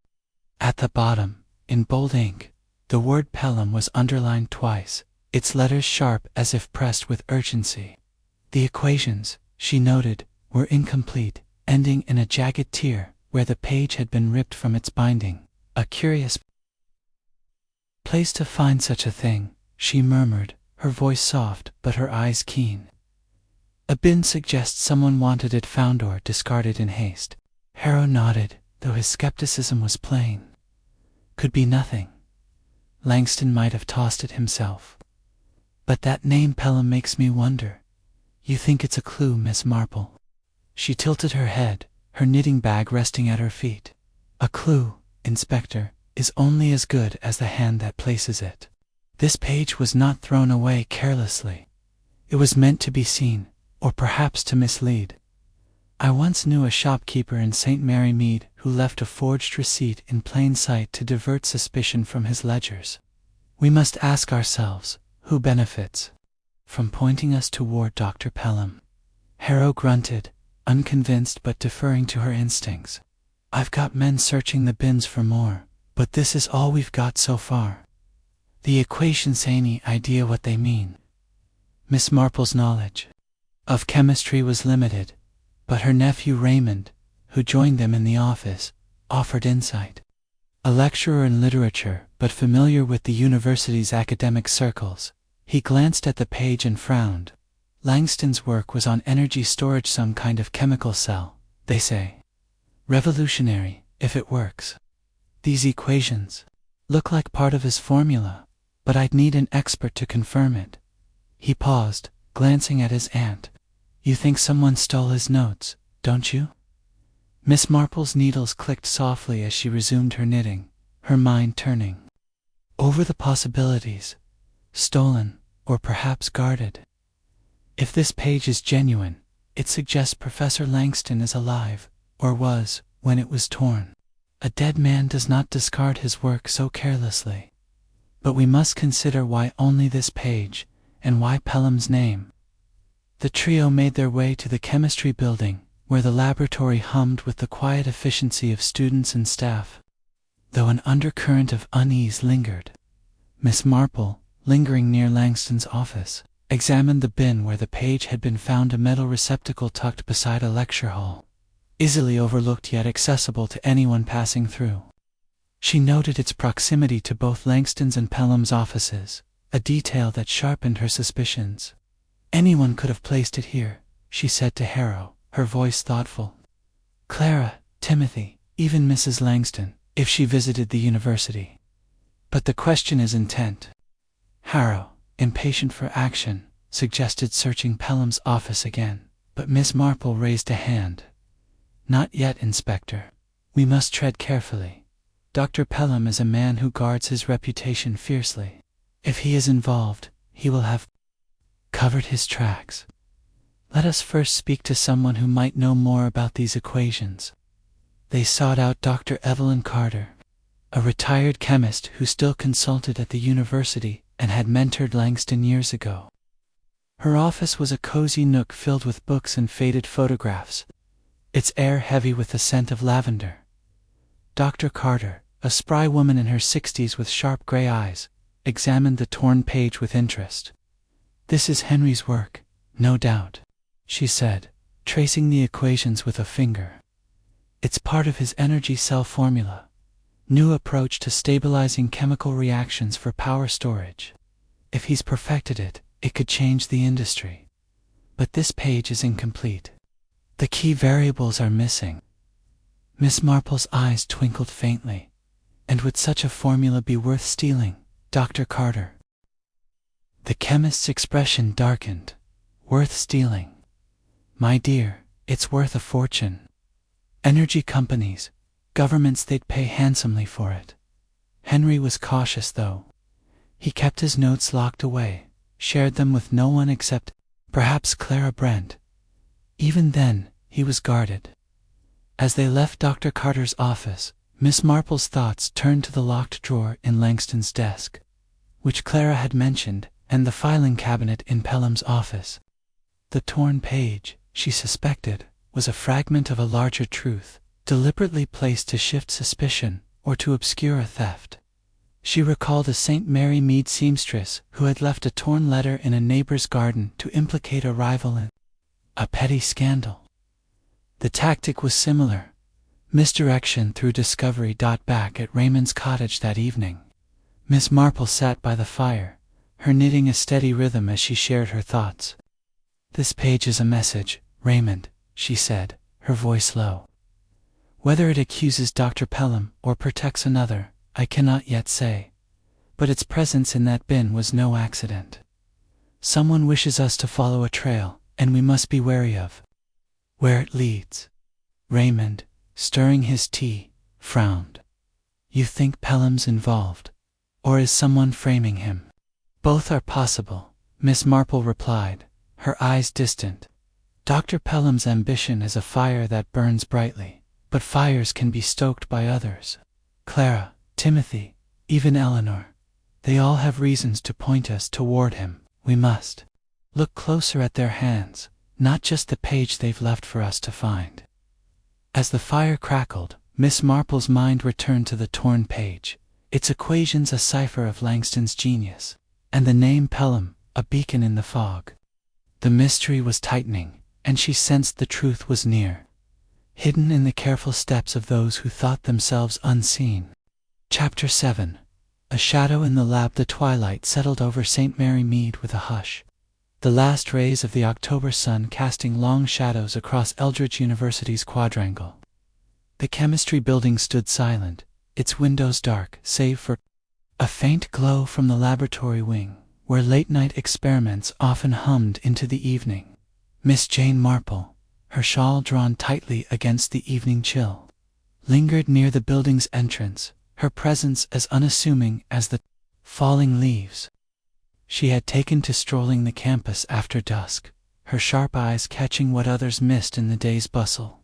At the bottom, in bold ink, the word Pelham was underlined twice, its letters sharp as if pressed with urgency. The equations, she noted, were incomplete, ending in a jagged tear where the page had been ripped from its binding. "A curious place to find such a thing," she murmured, her voice soft but her eyes keen. "A bin suggests someone wanted it found or discarded in haste." Harrow nodded, though his skepticism was plain. "Could be nothing. Langston might have tossed it himself. But that name Pelham makes me wonder. You think it's a clue, Miss Marple?" She tilted her head, her knitting bag resting at her feet. "A clue, Inspector, is only as good as the hand that places it. This page was not thrown away carelessly. It was meant to be seen, or perhaps to mislead. I once knew a shopkeeper in St. Mary Mead who left a forged receipt in plain sight to divert suspicion from his ledgers. We must ask ourselves, who benefits from pointing us toward Dr. Pelham?" Harrow grunted, unconvinced but deferring to her instincts. "I've got men searching the bins for more, but this is all we've got so far. The equations, any idea what they mean?" Miss Marple's knowledge of chemistry was limited, but her nephew Raymond, who joined them in the office, offered insight. A lecturer in literature, but familiar with the university's academic circles, he glanced at the page and frowned. "Langston's work was on energy storage, some kind of chemical cell, they say. Revolutionary, if it works. These equations look like part of his formula, but I'd need an expert to confirm it." He paused, glancing at his aunt. "You think someone stole his notes, don't you?" Miss Marple's needles clicked softly as she resumed her knitting, her mind turning over the possibilities. Stolen, or perhaps guarded. If this page is genuine, it suggests Professor Langston is alive, or was, when it was torn. A dead man does not discard his work so carelessly. But we must consider why only this page, and why Pelham's name. The trio made their way to the chemistry building, where the laboratory hummed with the quiet efficiency of students and staff. Though an undercurrent of unease lingered, Miss Marple, lingering near Langston's office, examined the bin where the page had been found, a metal receptacle tucked beside a lecture hall, easily overlooked yet accessible to anyone passing through. She noted its proximity to both Langston's and Pelham's offices, a detail that sharpened her suspicions. "Anyone could have placed it here," she said to Harrow, her voice thoughtful. "Clara, Timothy, even Mrs. Langston, if she visited the university. But the question is intent." Harrow, impatient for action, suggested searching Pelham's office again, but Miss Marple raised a hand. "Not yet, Inspector. We must tread carefully. Dr. Pelham is a man who guards his reputation fiercely. If he is involved, he will have covered his tracks. Let us first speak to someone who might know more about these equations. They sought out Dr. Evelyn Carter, a retired chemist who still consulted at the university and had mentored Langston years ago. Her office was a cozy nook filled with books and faded photographs, its air heavy with the scent of lavender. Dr. Carter, a spry woman in her 60s with sharp gray eyes, examined the torn page with interest. "This is Henry's work, no doubt," she said, tracing the equations with a finger. "It's part of his energy cell formula, new approach to stabilizing chemical reactions for power storage. If he's perfected it, it could change the industry. But this page is incomplete. The key variables are missing." Miss Marple's eyes twinkled faintly. "And would such a formula be worth stealing, Dr. Carter?" The chemist's expression darkened. "Worth stealing? My dear, it's worth a fortune. Energy companies, governments, they'd pay handsomely for it." Henry was cautious, though. He kept his notes locked away, shared them with no one except, perhaps, Clara Brent. Even then, he was guarded. As they left Dr. Carter's office, Miss Marple's thoughts turned to the locked drawer in Langston's desk, which Clara had mentioned, and the filing cabinet in Pelham's office. The torn page, she suspected, was a fragment of a larger truth, deliberately placed to shift suspicion or to obscure a theft. She recalled a St. Mary Mead seamstress who had left a torn letter in a neighbor's garden to implicate a rival in a petty scandal. The tactic was similar: misdirection through discovery. Back at Raymond's cottage that evening, Miss Marple sat by the fire, her knitting a steady rhythm as she shared her thoughts. "This page is a message, Raymond," she said, her voice low. "Whether it accuses Dr. Pelham or protects another, I cannot yet say. But its presence in that bin was no accident. Someone wishes us to follow a trail, and we must be wary of where it leads." Raymond, stirring his tea, frowned. "You think Pelham's involved? Or is someone framing him?" "Both are possible," Miss Marple replied, her eyes distant. "Dr. Pelham's ambition is a fire that burns brightly, but fires can be stoked by others. Clara, Timothy, even Eleanor, they all have reasons to point us toward him. We must look closer at their hands, not just the page they've left for us to find." As the fire crackled, Miss Marple's mind returned to the torn page, its equations a cipher of Langston's genius, and the name Pelham, a beacon in the fog. The mystery was tightening, and she sensed the truth was near, hidden in the careful steps of those who thought themselves unseen. Chapter 7. A shadow in the lab. The twilight settled over St. Mary Mead with a hush, the last rays of the October sun casting long shadows across Eldridge University's quadrangle. The chemistry building stood silent, its windows dark save for a faint glow from the laboratory wing, where late-night experiments often hummed into the evening. Miss Jane Marple, her shawl drawn tightly against the evening chill, lingered near the building's entrance, her presence as unassuming as the falling leaves. She had taken to strolling the campus after dusk, her sharp eyes catching what others missed in the day's bustle.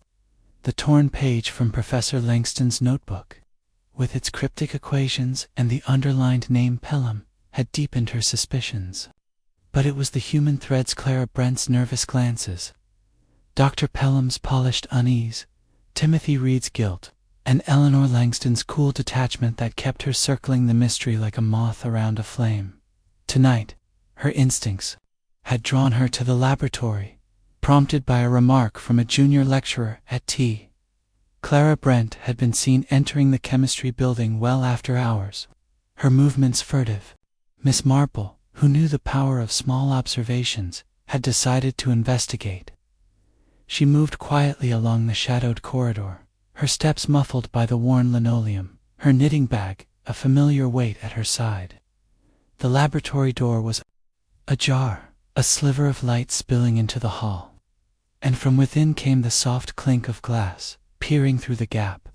The torn page from Professor Langston's notebook, with its cryptic equations and the underlined name Pelham, had deepened her suspicions. But it was the human threads, Clara Brent's nervous glances, Dr. Pelham's polished unease, Timothy Reed's guilt, and Eleanor Langston's cool detachment that kept her circling the mystery like a moth around a flame. Tonight, her instincts had drawn her to the laboratory, prompted by a remark from a junior lecturer at tea. Clara Brent had been seen entering the chemistry building well after hours, her movements furtive. Miss Marple, who knew the power of small observations, had decided to investigate. She moved quietly along the shadowed corridor, her steps muffled by the worn linoleum, her knitting bag a familiar weight at her side. The laboratory door was ajar, a sliver of light spilling into the hall, and from within came the soft clink of glass, peering through the gap.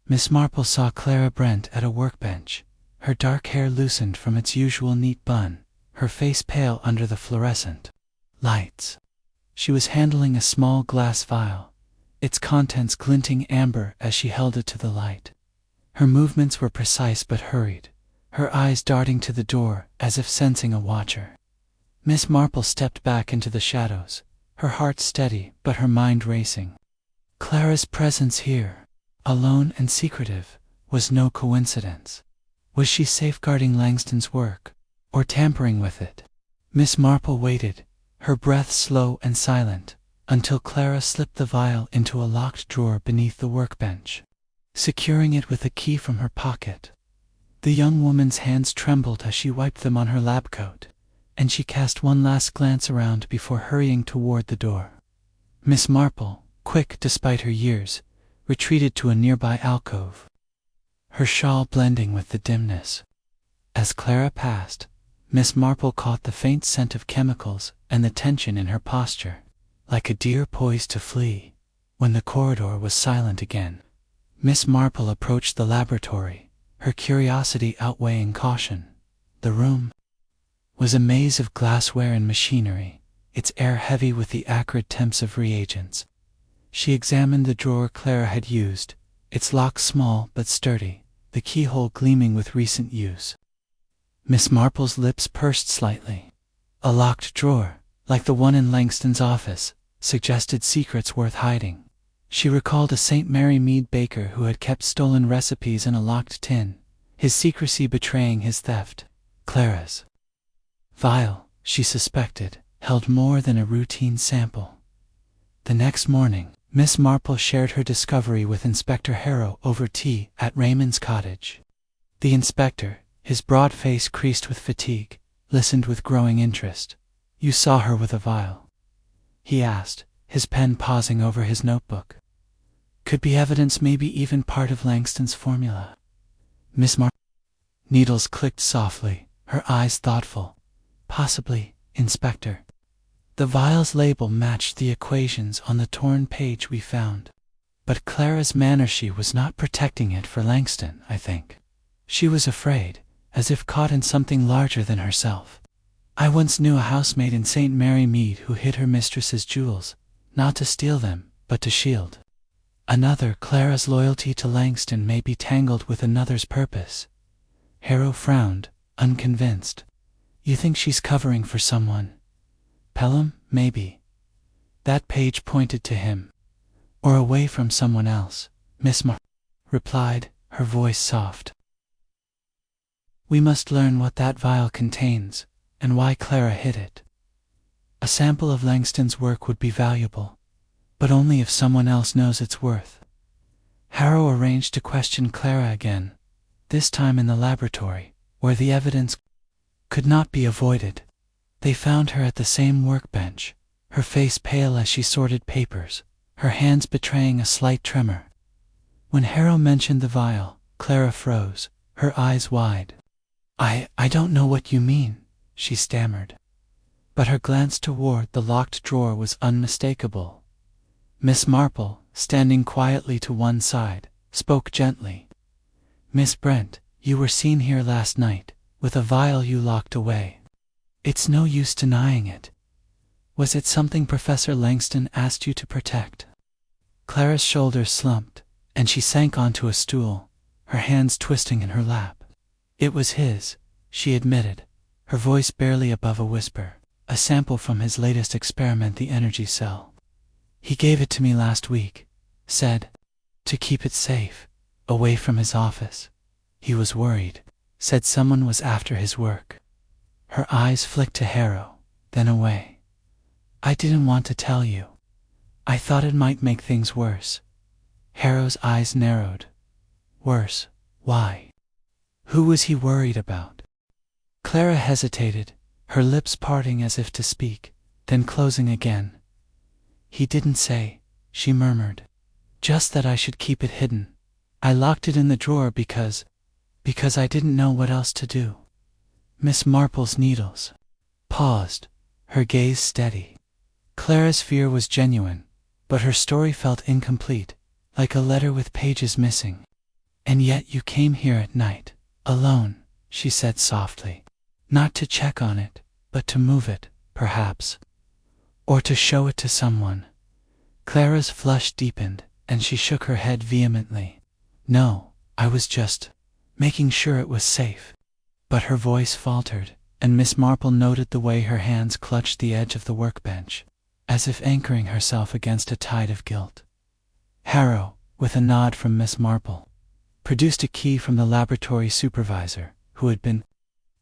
Miss Marple saw Clara Brent at a workbench, her dark hair loosened from its usual neat bun, her face pale under the fluorescent lights. She was handling a small glass vial, its contents glinting amber as she held it to the light. Her movements were precise but hurried, her eyes darting to the door as if sensing a watcher. Miss Marple stepped back into the shadows, her heart steady but her mind racing. Clara's presence here, alone and secretive, was no coincidence. Was she safeguarding Langston's work, or tampering with it? Miss Marple waited, her breath slow and silent, until Clara slipped the vial into a locked drawer beneath the workbench, securing it with a key from her pocket. The young woman's hands trembled as she wiped them on her lab coat, and she cast one last glance around before hurrying toward the door. Miss Marple, quick despite her years, retreated to a nearby alcove, her shawl blending with the dimness. As Clara passed, Miss Marple caught the faint scent of chemicals and the tension in her posture, like a deer poised to flee. When the corridor was silent again, Miss Marple approached the laboratory, her curiosity outweighing caution. The room was a maze of glassware and machinery, its air heavy with the acrid temps of reagents. She examined the drawer Clara had used, its lock small but sturdy, the keyhole gleaming with recent use. Miss Marple's lips pursed slightly. A locked drawer, like the one in Langston's office, suggested secrets worth hiding. She recalled a St. Mary Mead baker who had kept stolen recipes in a locked tin, his secrecy betraying his theft. Clara's vial, she suspected, held more than a routine sample. The next morning, Miss Marple shared her discovery with Inspector Harrow over tea at Raymond's cottage. The inspector, his broad face creased with fatigue, listened with growing interest. "You saw her with a vial?" he asked, his pen pausing over his notebook. "Could be evidence, maybe even part of Langston's formula." Miss Marple needles clicked softly, her eyes thoughtful. "Possibly, Inspector. The vial's label matched the equations on the torn page we found. But Clara's manner, she was not protecting it for Langston, I think. She was afraid, as if caught in something larger than herself. I once knew a housemaid in St. Mary Mead who hid her mistress's jewels, not to steal them, but to shield another. Clara's loyalty to Langston may be tangled with another's purpose." Harrow frowned, unconvinced. "You think she's covering for someone? Pelham, maybe." That page pointed to him. "Or away from someone else," Miss Marple replied, her voice soft. "We must learn what that vial contains, and why Clara hid it. A sample of Langston's work would be valuable, but only if someone else knows its worth." Harrow arranged to question Clara again, this time in the laboratory, where the evidence could not be avoided. They found her at the same workbench, her face pale as she sorted papers, her hands betraying a slight tremor. When Harrow mentioned the vial, Clara froze, her eyes wide. I don't know what you mean," she stammered. But her glance toward the locked drawer was unmistakable. Miss Marple, standing quietly to one side, spoke gently. "Miss Brent, you were seen here last night, with a vial you locked away. It's no use denying it. Was it something Professor Langston asked you to protect?" Clara's shoulders slumped, and she sank onto a stool, her hands twisting in her lap. "It was his," she admitted, her voice barely above a whisper. "A sample from his latest experiment, the energy cell. He gave it to me last week, said to keep it safe, away from his office. He was worried, said someone was after his work." Her eyes flicked to Harrow, then away. "I didn't want to tell you. I thought it might make things worse." Harrow's eyes narrowed. "Worse? Why? Who was he worried about?" Clara hesitated, her lips parting as if to speak, then closing again. "He didn't say," she murmured. "Just that I should keep it hidden. I locked it in the drawer because I didn't know what else to do." Miss Marple's needles paused, her gaze steady. Clara's fear was genuine, but her story felt incomplete, like a letter with pages missing. "And yet you came here at night, alone," she said softly. "Not to check on it, but to move it, perhaps. Or to show it to someone." Clara's flush deepened, and she shook her head vehemently. "No, I was just making sure it was safe." But her voice faltered, and Miss Marple noted the way her hands clutched the edge of the workbench, as if anchoring herself against a tide of guilt. Harrow, with a nod from Miss Marple, produced a key from the laboratory supervisor, who had been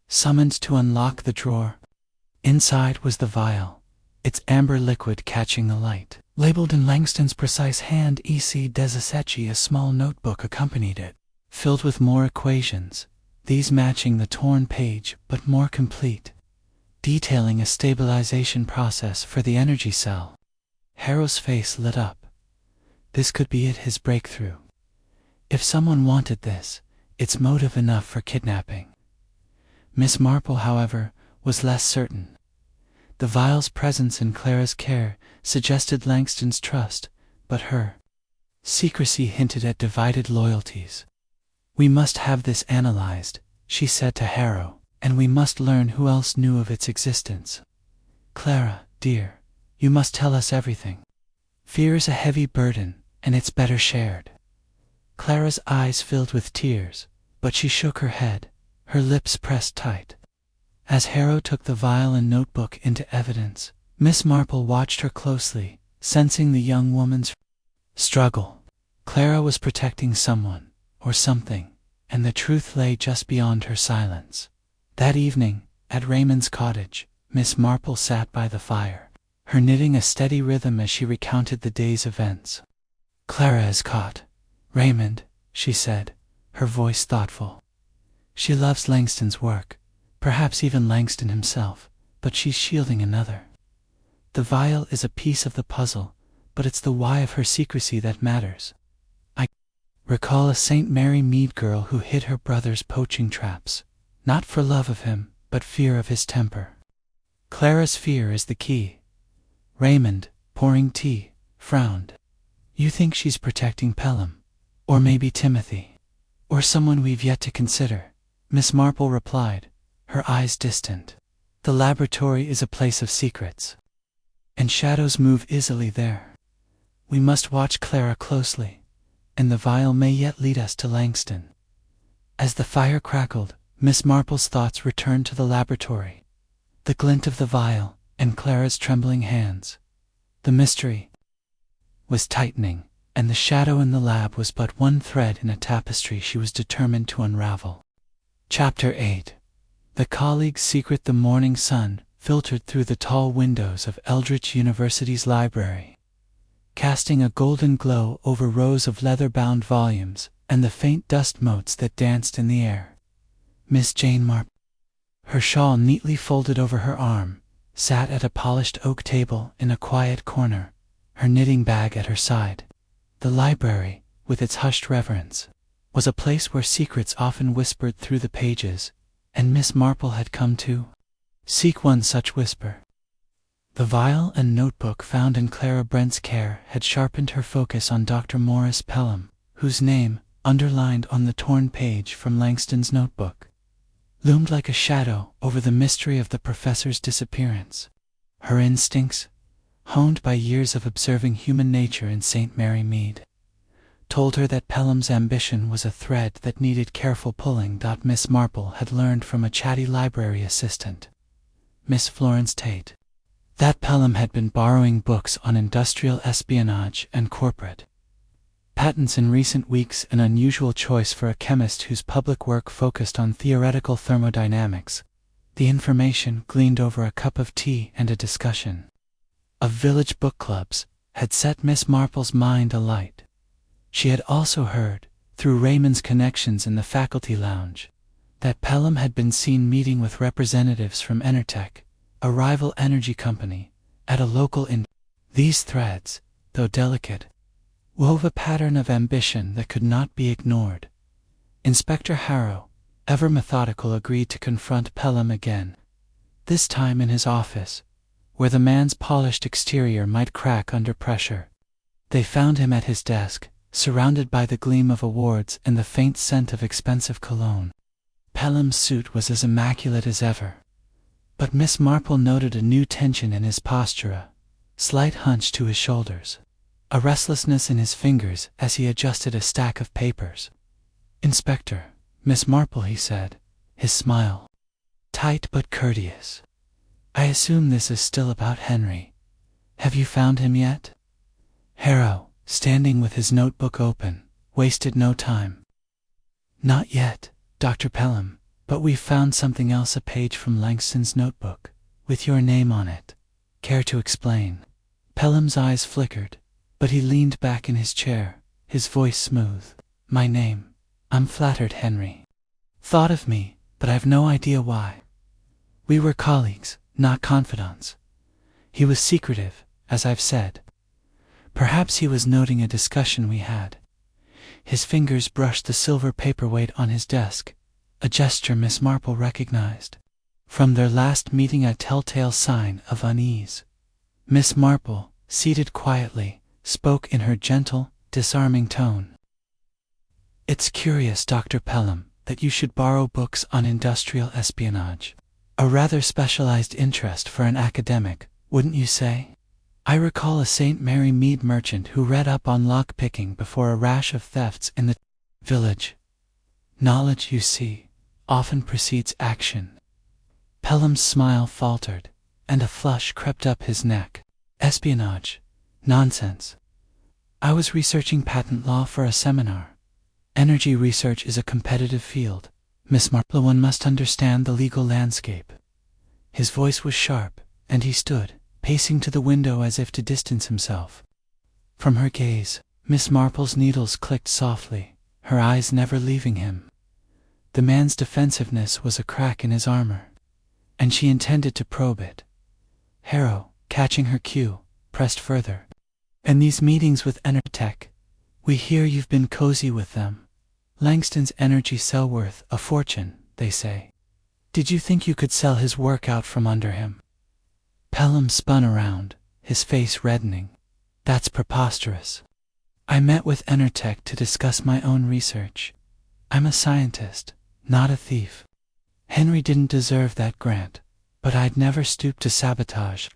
summoned to unlock the drawer. Inside was the vial, its amber liquid catching the light. Labeled in Langston's precise hand E.C. Desicet, a small notebook accompanied it, filled with more equations, these matching the torn page but more complete, detailing a stabilization process for the energy cell. Harrow's face lit up. This could be it, his breakthrough. If someone wanted this, it's motive enough for kidnapping. Miss Marple, however, was less certain. The vial's presence in Clara's care suggested Langston's trust, but her secrecy hinted at divided loyalties. "We must have this analyzed," she said to Harrow, "and we must learn who else knew of its existence. Clara, dear, you must tell us everything. Fear is a heavy burden, and it's better shared." Clara's eyes filled with tears, but she shook her head, her lips pressed tight. As Harrow took the vial and notebook into evidence, Miss Marple watched her closely, sensing the young woman's struggle. Clara was protecting someone, or something, and the truth lay just beyond her silence. That evening, at Raymond's cottage, Miss Marple sat by the fire, her knitting a steady rhythm as she recounted the day's events. "Clara is caught, Raymond," she said, her voice thoughtful. "She loves Langston's work, perhaps even Langston himself, but she's shielding another. The vial is a piece of the puzzle, but it's the why of her secrecy that matters. I recall a St. Mary Mead girl who hid her brother's poaching traps, not for love of him, but fear of his temper. Clara's fear is the key." Raymond, pouring tea, frowned. "You think she's protecting Pelham, or maybe Timothy, or someone we've yet to consider," Miss Marple replied, her eyes distant. "The laboratory is a place of secrets, and shadows move easily there. We must watch Clara closely, and the vial may yet lead us to Langston." As the fire crackled, Miss Marple's thoughts returned to the laboratory, the glint of the vial, and Clara's trembling hands. The mystery was tightening, and the shadow in the lab was but one thread in a tapestry she was determined to unravel. Chapter 8. The colleague's secret. The morning sun filtered through the tall windows of Eldritch University's library, casting a golden glow over rows of leather-bound volumes and the faint dust motes that danced in the air. Miss Jane Marple, her shawl neatly folded over her arm, sat at a polished oak table in a quiet corner, her knitting bag at her side. The library, with its hushed reverence, was a place where secrets often whispered through the pages, and Miss Marple had come to seek one such whisper. The vial and notebook found in Clara Brent's care had sharpened her focus on Dr. Morris Pelham, whose name, underlined on the torn page from Langston's notebook, loomed like a shadow over the mystery of the professor's disappearance. Her instincts, honed by years of observing human nature in St. Mary Mead, told her that Pelham's ambition was a thread that needed careful pulling. Miss Marple had learned from a chatty library assistant, Miss Florence Tate, that Pelham had been borrowing books on industrial espionage and corporate patents in recent weeks, an unusual choice for a chemist whose public work focused on theoretical thermodynamics. The information, gleaned over a cup of tea and a discussion of village book clubs, had set Miss Marple's mind alight. She had also heard, through Raymond's connections in the faculty lounge, that Pelham had been seen meeting with representatives from Enertech, a rival energy company, at a local inn. These threads, though delicate, wove a pattern of ambition that could not be ignored. Inspector Harrow, ever methodical, agreed to confront Pelham again, this time in his office, where the man's polished exterior might crack under pressure. They found him at his desk, surrounded by the gleam of awards and the faint scent of expensive cologne. Pelham's suit was as immaculate as ever, but Miss Marple noted a new tension in his posture, a slight hunch to his shoulders, a restlessness in his fingers as he adjusted a stack of papers. "Inspector, Miss Marple," he said, his smile tight but courteous. "I assume this is still about Henry. Have you found him yet?" Harrow, standing with his notebook open, wasted no time. "Not yet, Dr. Pelham, but we've found something else, a page from Langston's notebook, with your name on it. Care to explain?" Pelham's eyes flickered, but he leaned back in his chair, his voice smooth. "My name. I'm flattered Henry thought of me, but I've no idea why. We were colleagues, not confidants. He was secretive, as I've said. Perhaps he was noting a discussion we had." His fingers brushed the silver paperweight on his desk, a gesture Miss Marple recognized from their last meeting, a telltale sign of unease. Miss Marple, seated quietly, spoke in her gentle, disarming tone. "It's curious, Dr. Pelham, that you should borrow books on industrial espionage. A rather specialized interest for an academic, wouldn't you say? I recall a St. Mary Mead merchant who read up on lock-picking before a rash of thefts in the village. Knowledge, you see, often precedes action." Pelham's smile faltered, and a flush crept up his neck. "Espionage? Nonsense. I was researching patent law for a seminar. Energy research is a competitive field, Miss Marple. One must understand the legal landscape." His voice was sharp, and he stood, pacing to the window as if to distance himself from her gaze. Miss Marple's needles clicked softly, her eyes never leaving him. The man's defensiveness was a crack in his armor, and she intended to probe it. Harrow, catching her cue, pressed further. "And these meetings with Enertech, we hear you've been cozy with them. Langston's energy cell worth a fortune, they say. Did you think you could sell his work out from under him?" Pelham spun around, his face reddening. "That's preposterous. I met with Enertech to discuss my own research. I'm a scientist, not a thief. Henry didn't deserve that grant, but I'd never stoop to sabotage."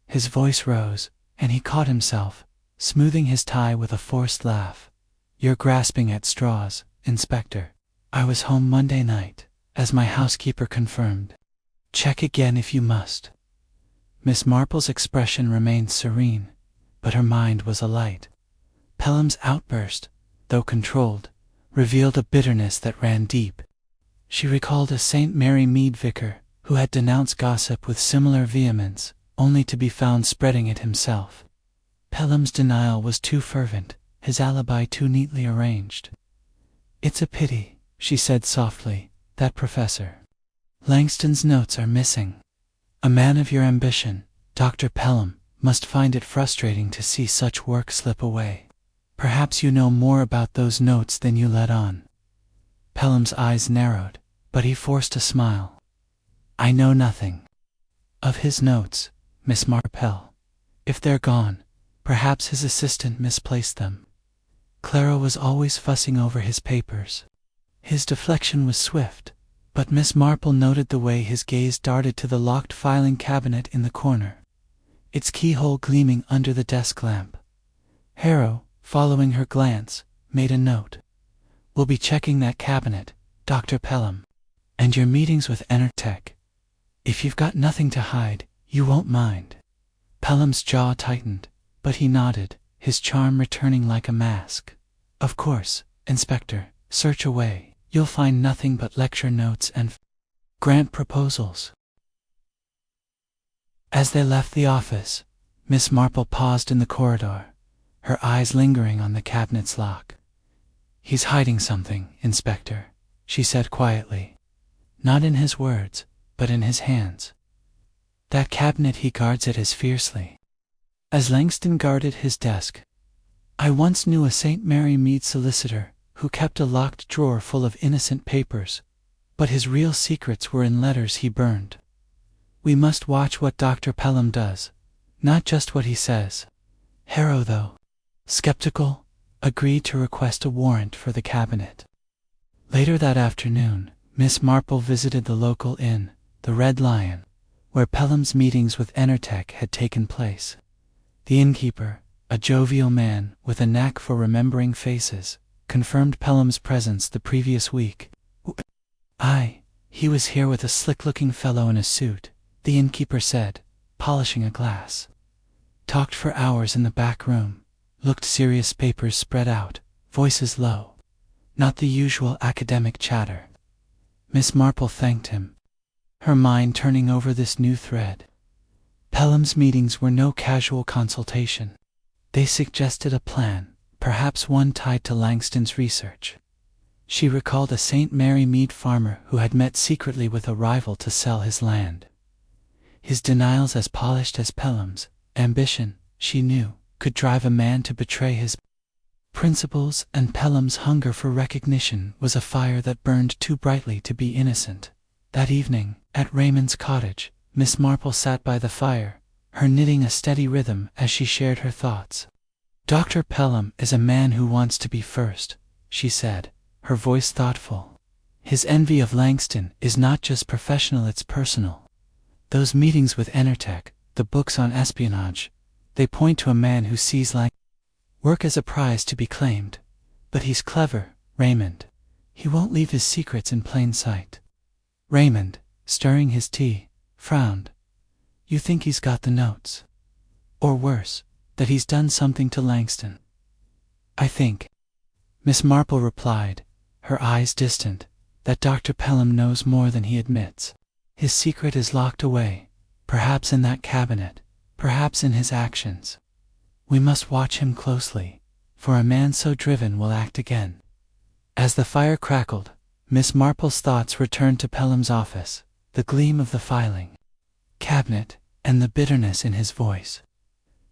His voice rose, and he caught himself, smoothing his tie with a forced laugh. "You're grasping at straws, Inspector. I was home Monday night, as my housekeeper confirmed. Check again if you must." Miss Marple's expression remained serene, but her mind was alight. Pelham's outburst, though controlled, revealed a bitterness that ran deep. She recalled a St. Mary Mead vicar who had denounced gossip with similar vehemence, only to be found spreading it himself. Pelham's denial was too fervent, his alibi too neatly arranged. "It's a pity," she said softly, "that Professor Langston's notes are missing. A man of your ambition, Dr. Pelham, must find it frustrating to see such work slip away. Perhaps you know more about those notes than you let on." Pelham's eyes narrowed, but he forced a smile. "I know nothing of his notes, Miss Marple. If they're gone, perhaps his assistant misplaced them. Clara was always fussing over his papers." His deflection was swift, but Miss Marple noted the way his gaze darted to the locked filing cabinet in the corner, its keyhole gleaming under the desk lamp. Harrow, following her glance, made a note. "We'll be checking that cabinet, Dr. Pelham. And your meetings with Enertech. If you've got nothing to hide, you won't mind." Pelham's jaw tightened, but he nodded, his charm returning like a mask. "Of course, Inspector, search away. You'll find nothing but lecture notes and grant proposals." As they left the office, Miss Marple paused in the corridor, her eyes lingering on the cabinet's lock. "He's hiding something, Inspector," she said quietly. "Not in his words, but in his hands. That cabinet, he guards it as fiercely as Langston guarded his desk. I once knew a St. Mary Mead solicitor who kept a locked drawer full of innocent papers, but his real secrets were in letters he burned. We must watch what Dr. Pelham does, not just what he says." Harrow, though skeptical, agreed to request a warrant for the cabinet. Later that afternoon, Miss Marple visited the local inn, the Red Lion, where Pelham's meetings with Enertech had taken place. The innkeeper, a jovial man with a knack for remembering faces, confirmed Pelham's presence the previous week. "Aye, he was here with a slick-looking fellow in a suit," the innkeeper said, polishing a glass. "Talked for hours in the back room, looked serious, papers spread out, voices low. Not the usual academic chatter." Miss Marple thanked him, her mind turning over this new thread. Pelham's meetings were no casual consultation. They suggested a plan, perhaps one tied to Langston's research. She recalled a St. Mary Mead farmer who had met secretly with a rival to sell his land. His denials as polished as Pelham's. Ambition, she knew, could drive a man to betray his principles, and Pelham's hunger for recognition was a fire that burned too brightly to be innocent. That evening, at Raymond's cottage, Miss Marple sat by the fire, her knitting a steady rhythm as she shared her thoughts. "Dr. Pelham is a man who wants to be first," she said, her voice thoughtful. "His envy of Langston is not just professional, it's personal. Those meetings with Enertech, the books on espionage, they point to a man who sees work as a prize to be claimed. But he's clever, Raymond. He won't leave his secrets in plain sight." Raymond, stirring his tea, frowned. "You think he's got the notes? Or worse, that he's done something to Langston?" "I think," Miss Marple replied, her eyes distant, "that Dr. Pelham knows more than he admits. His secret is locked away, perhaps in that cabinet, perhaps in his actions. We must watch him closely, for a man so driven will act again." As the fire crackled, Miss Marple's thoughts returned to Pelham's office, the gleam of the filing cabinet, and the bitterness in his voice.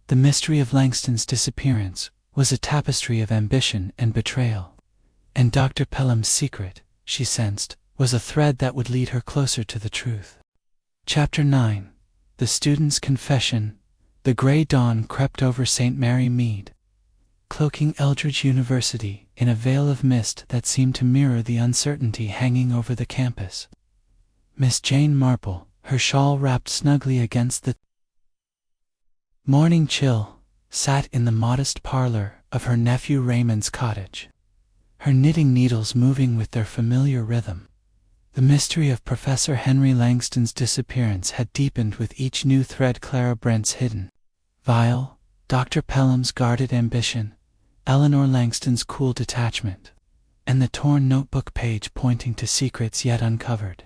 The mystery of Langston's disappearance was a tapestry of ambition and betrayal, and Dr. Pelham's secret, she sensed, was a thread that would lead her closer to the truth. Chapter 9. The Student's Confession. The gray dawn crept over St. Mary Mead, cloaking Eldridge University in a veil of mist that seemed to mirror the uncertainty hanging over the campus. Miss Jane Marple, her shawl wrapped snugly against the morning chill, sat in the modest parlor of her nephew Raymond's cottage, her knitting needles moving with their familiar rhythm. The mystery of Professor Henry Langston's disappearance had deepened with each new thread Clara Brent's hidden vial, Dr. Pelham's guarded ambition, Eleanor Langston's cool detachment, and the torn notebook page pointing to secrets yet uncovered.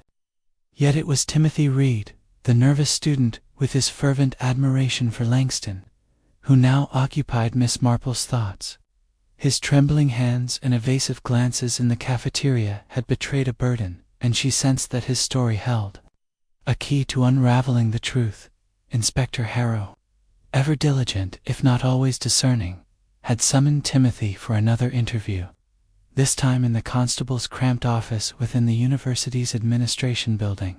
Yet it was Timothy Reed, the nervous student with his fervent admiration for Langston, who now occupied Miss Marple's thoughts. His trembling hands and evasive glances in the cafeteria had betrayed a burden, and she sensed that his story held a key to unraveling the truth. Inspector Harrow, ever diligent if not always discerning, had summoned Timothy for another interview, this time in the constable's cramped office within the university's administration building.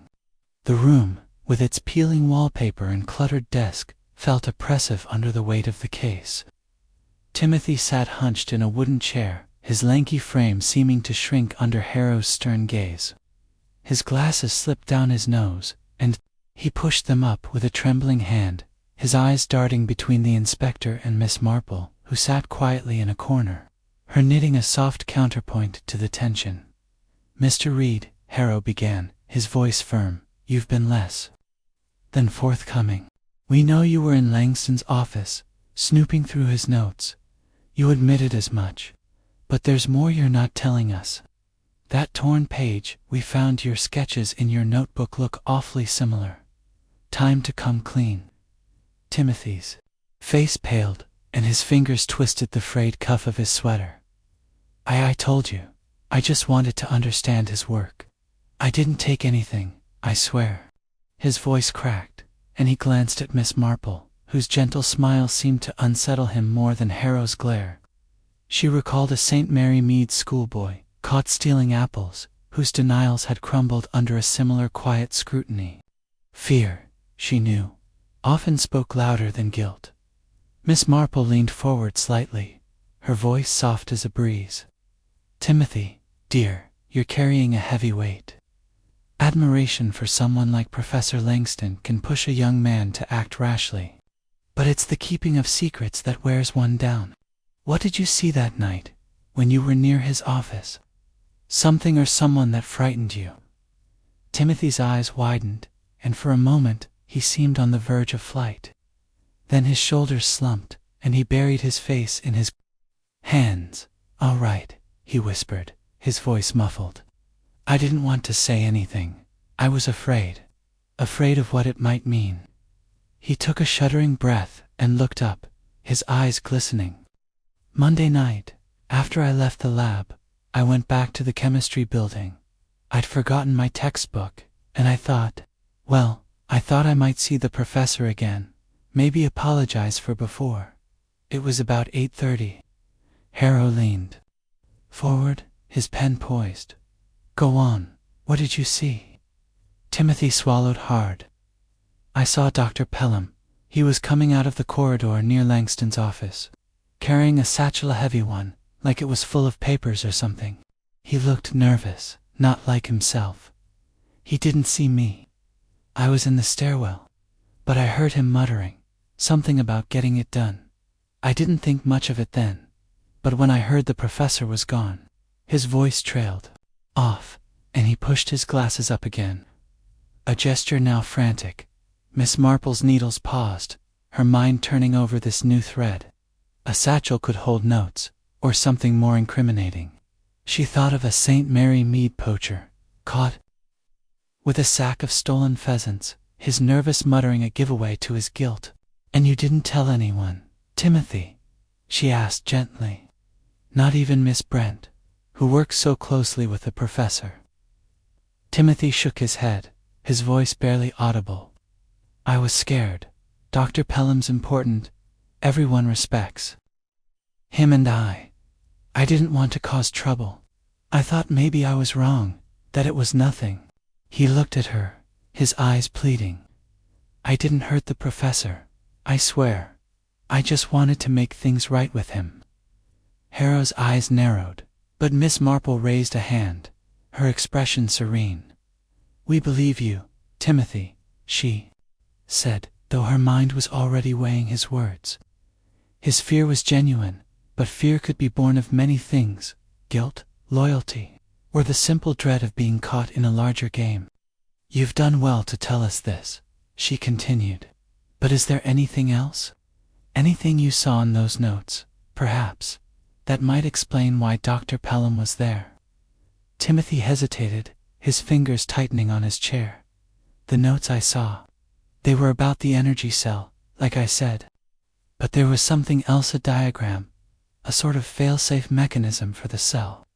The room, with its peeling wallpaper and cluttered desk, felt oppressive under the weight of the case. Timothy sat hunched in a wooden chair, his lanky frame seeming to shrink under Harrow's stern gaze. His glasses slipped down his nose, and he pushed them up with a trembling hand, his eyes darting between the inspector and Miss Marple, who sat quietly in a corner, her knitting a soft counterpoint to the tension. "Mr. Reed," Harrow began, his voice firm, "you've been less than forthcoming. We know you were in Langston's office, snooping through his notes. You admitted as much. But there's more you're not telling us. That torn page, we found your sketches in your notebook look awfully similar. Time to come clean." Timothy's face paled, and his fingers twisted the frayed cuff of his sweater. I told you. I just wanted to understand his work. I didn't take anything, I swear." His voice cracked, and he glanced at Miss Marple, whose gentle smile seemed to unsettle him more than Harrow's glare. She recalled a St. Mary Mead schoolboy, caught stealing apples, whose denials had crumbled under a similar quiet scrutiny. Fear, she knew, often spoke louder than guilt. Miss Marple leaned forward slightly, her voice soft as a breeze. "Timothy, dear, you're carrying a heavy weight." Admiration for someone like Professor Langston can push a young man to act rashly. But it's the keeping of secrets that wears one down. What did you see that night, when you were near his office? Something or someone that frightened you? Timothy's eyes widened, and for a moment he seemed on the verge of flight. Then his shoulders slumped, and he buried his face in his hands. "All right," he whispered, his voice muffled. "I didn't want to say anything. I was afraid of what it might mean." He took a shuddering breath and looked up, his eyes glistening. "Monday night, after I left the lab, I went back to the chemistry building. I'd forgotten my textbook, and I thought I might see the professor again, maybe apologize for before. It was about 8:30. Harrow leaned forward, his pen poised. "Go on, what did you see?" Timothy swallowed hard. "I saw Dr. Pelham. He was coming out of the corridor near Langston's office, carrying a satchel, a heavy one, like it was full of papers or something. He looked nervous, not like himself. He didn't see me. I was in the stairwell, but I heard him muttering something about getting it done. I didn't think much of it then, but when I heard the professor was gone, his voice trailed off, and he pushed his glasses up again. A gesture now frantic. Miss Marple's needles paused, her mind turning over this new thread. A satchel could hold notes, or something more incriminating. She thought of a St. Mary Mead poacher, caught with a sack of stolen pheasants, his nervous muttering a giveaway to his guilt. "And you didn't tell anyone, Timothy?" she asked gently. "Not even Miss Brent, who works so closely with the professor?" Timothy shook his head, his voice barely audible. "I was scared. Dr. Pelham's important. Everyone respects him, and I didn't want to cause trouble. I thought maybe I was wrong, that it was nothing." He looked at her, his eyes pleading. "I didn't hurt the professor, I swear. I just wanted to make things right with him." Harrow's eyes narrowed, but Miss Marple raised a hand, her expression serene. "We believe you, Timothy," she said, though her mind was already weighing his words. His fear was genuine, but fear could be born of many things: guilt, loyalty, or the simple dread of being caught in a larger game. "You've done well to tell us this," she continued. "But is there anything else? Anything you saw in those notes, perhaps, that might explain why Dr. Pelham was there?" Timothy hesitated, his fingers tightening on his chair. "The notes I saw, they were about the energy cell, like I said. But there was something else, a diagram, a sort of fail-safe mechanism for the cell.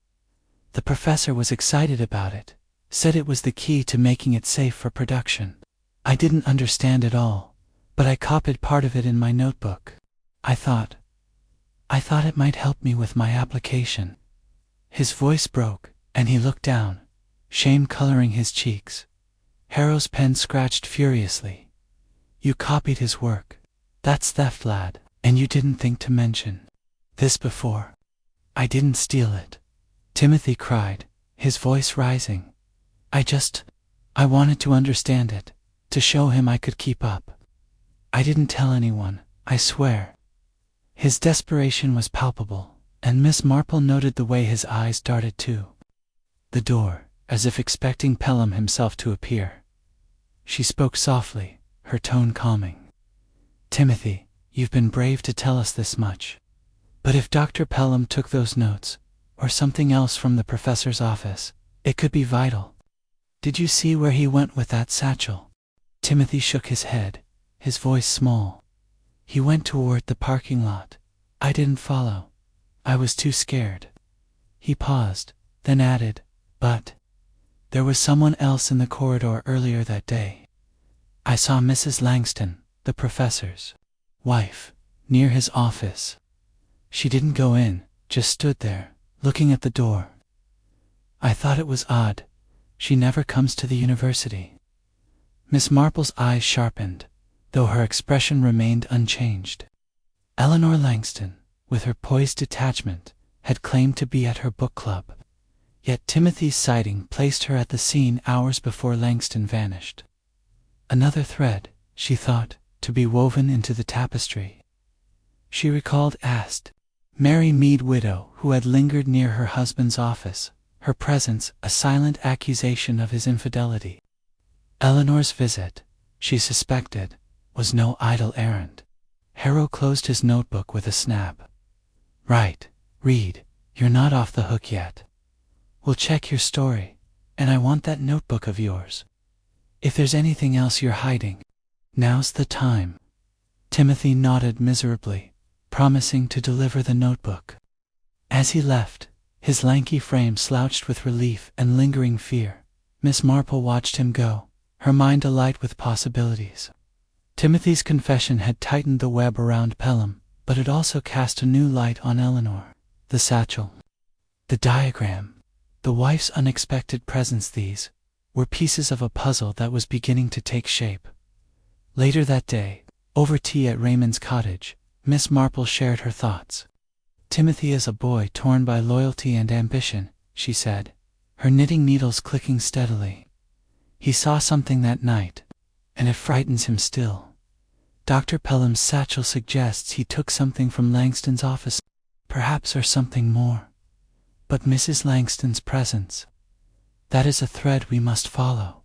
The professor was excited about it, said it was the key to making it safe for production. I didn't understand it all, but I copied part of it in my notebook. I thought it might help me with my application." His voice broke, and he looked down, shame coloring his cheeks. Harrow's pen scratched furiously. "You copied his work. That's theft, lad, and you didn't think to mention this before." "I didn't steal it," Timothy cried, his voice rising. I wanted to understand it, to show him I could keep up. I didn't tell anyone, I swear." His desperation was palpable, and Miss Marple noted the way his eyes darted to the door, as if expecting Pelham himself to appear. She spoke softly, her tone calming. "Timothy, you've been brave to tell us this much. But if Dr. Pelham took those notes, or something else from the professor's office, it could be vital. Did you see where he went with that satchel?" Timothy shook his head, his voice small. "He went toward the parking lot. I didn't follow. I was too scared." He paused, then added, "But there was someone else in the corridor earlier that day. I saw Mrs. Langston, the professor's wife, near his office. She didn't go in, just stood there, looking at the door. I thought it was odd. She never comes to the university." Miss Marple's eyes sharpened, though her expression remained unchanged. "Eleanor Langston, with her poised detachment, had claimed to be at her book club. Yet Timothy's sighting placed her at the scene hours before Langston vanished. Another thread, she thought, to be woven into the tapestry. She recalled Mary Mead, widow, who had lingered near her husband's office, her presence a silent accusation of his infidelity. Eleanor's visit, she suspected, was no idle errand. Harrow closed his notebook with a snap. "Right, Reed, you're not off the hook yet. We'll check your story, and I want that notebook of yours. If there's anything else you're hiding, now's the time." Timothy nodded miserably, promising to deliver the notebook. As he left, his lanky frame slouched with relief and lingering fear, Miss Marple watched him go, her mind alight with possibilities. Timothy's confession had tightened the web around Pelham, but it also cast a new light on Eleanor. The satchel, the diagram, the wife's unexpected presence, these were pieces of a puzzle that was beginning to take shape. Later that day, over tea at Raymond's cottage, Miss Marple shared her thoughts. "Timothy is a boy torn by loyalty and ambition," she said, her knitting needles clicking steadily. "He saw something that night, and it frightens him still. Dr. Pelham's satchel suggests he took something from Langston's office, perhaps, or something more. But Mrs. Langston's presence, that is a thread we must follow.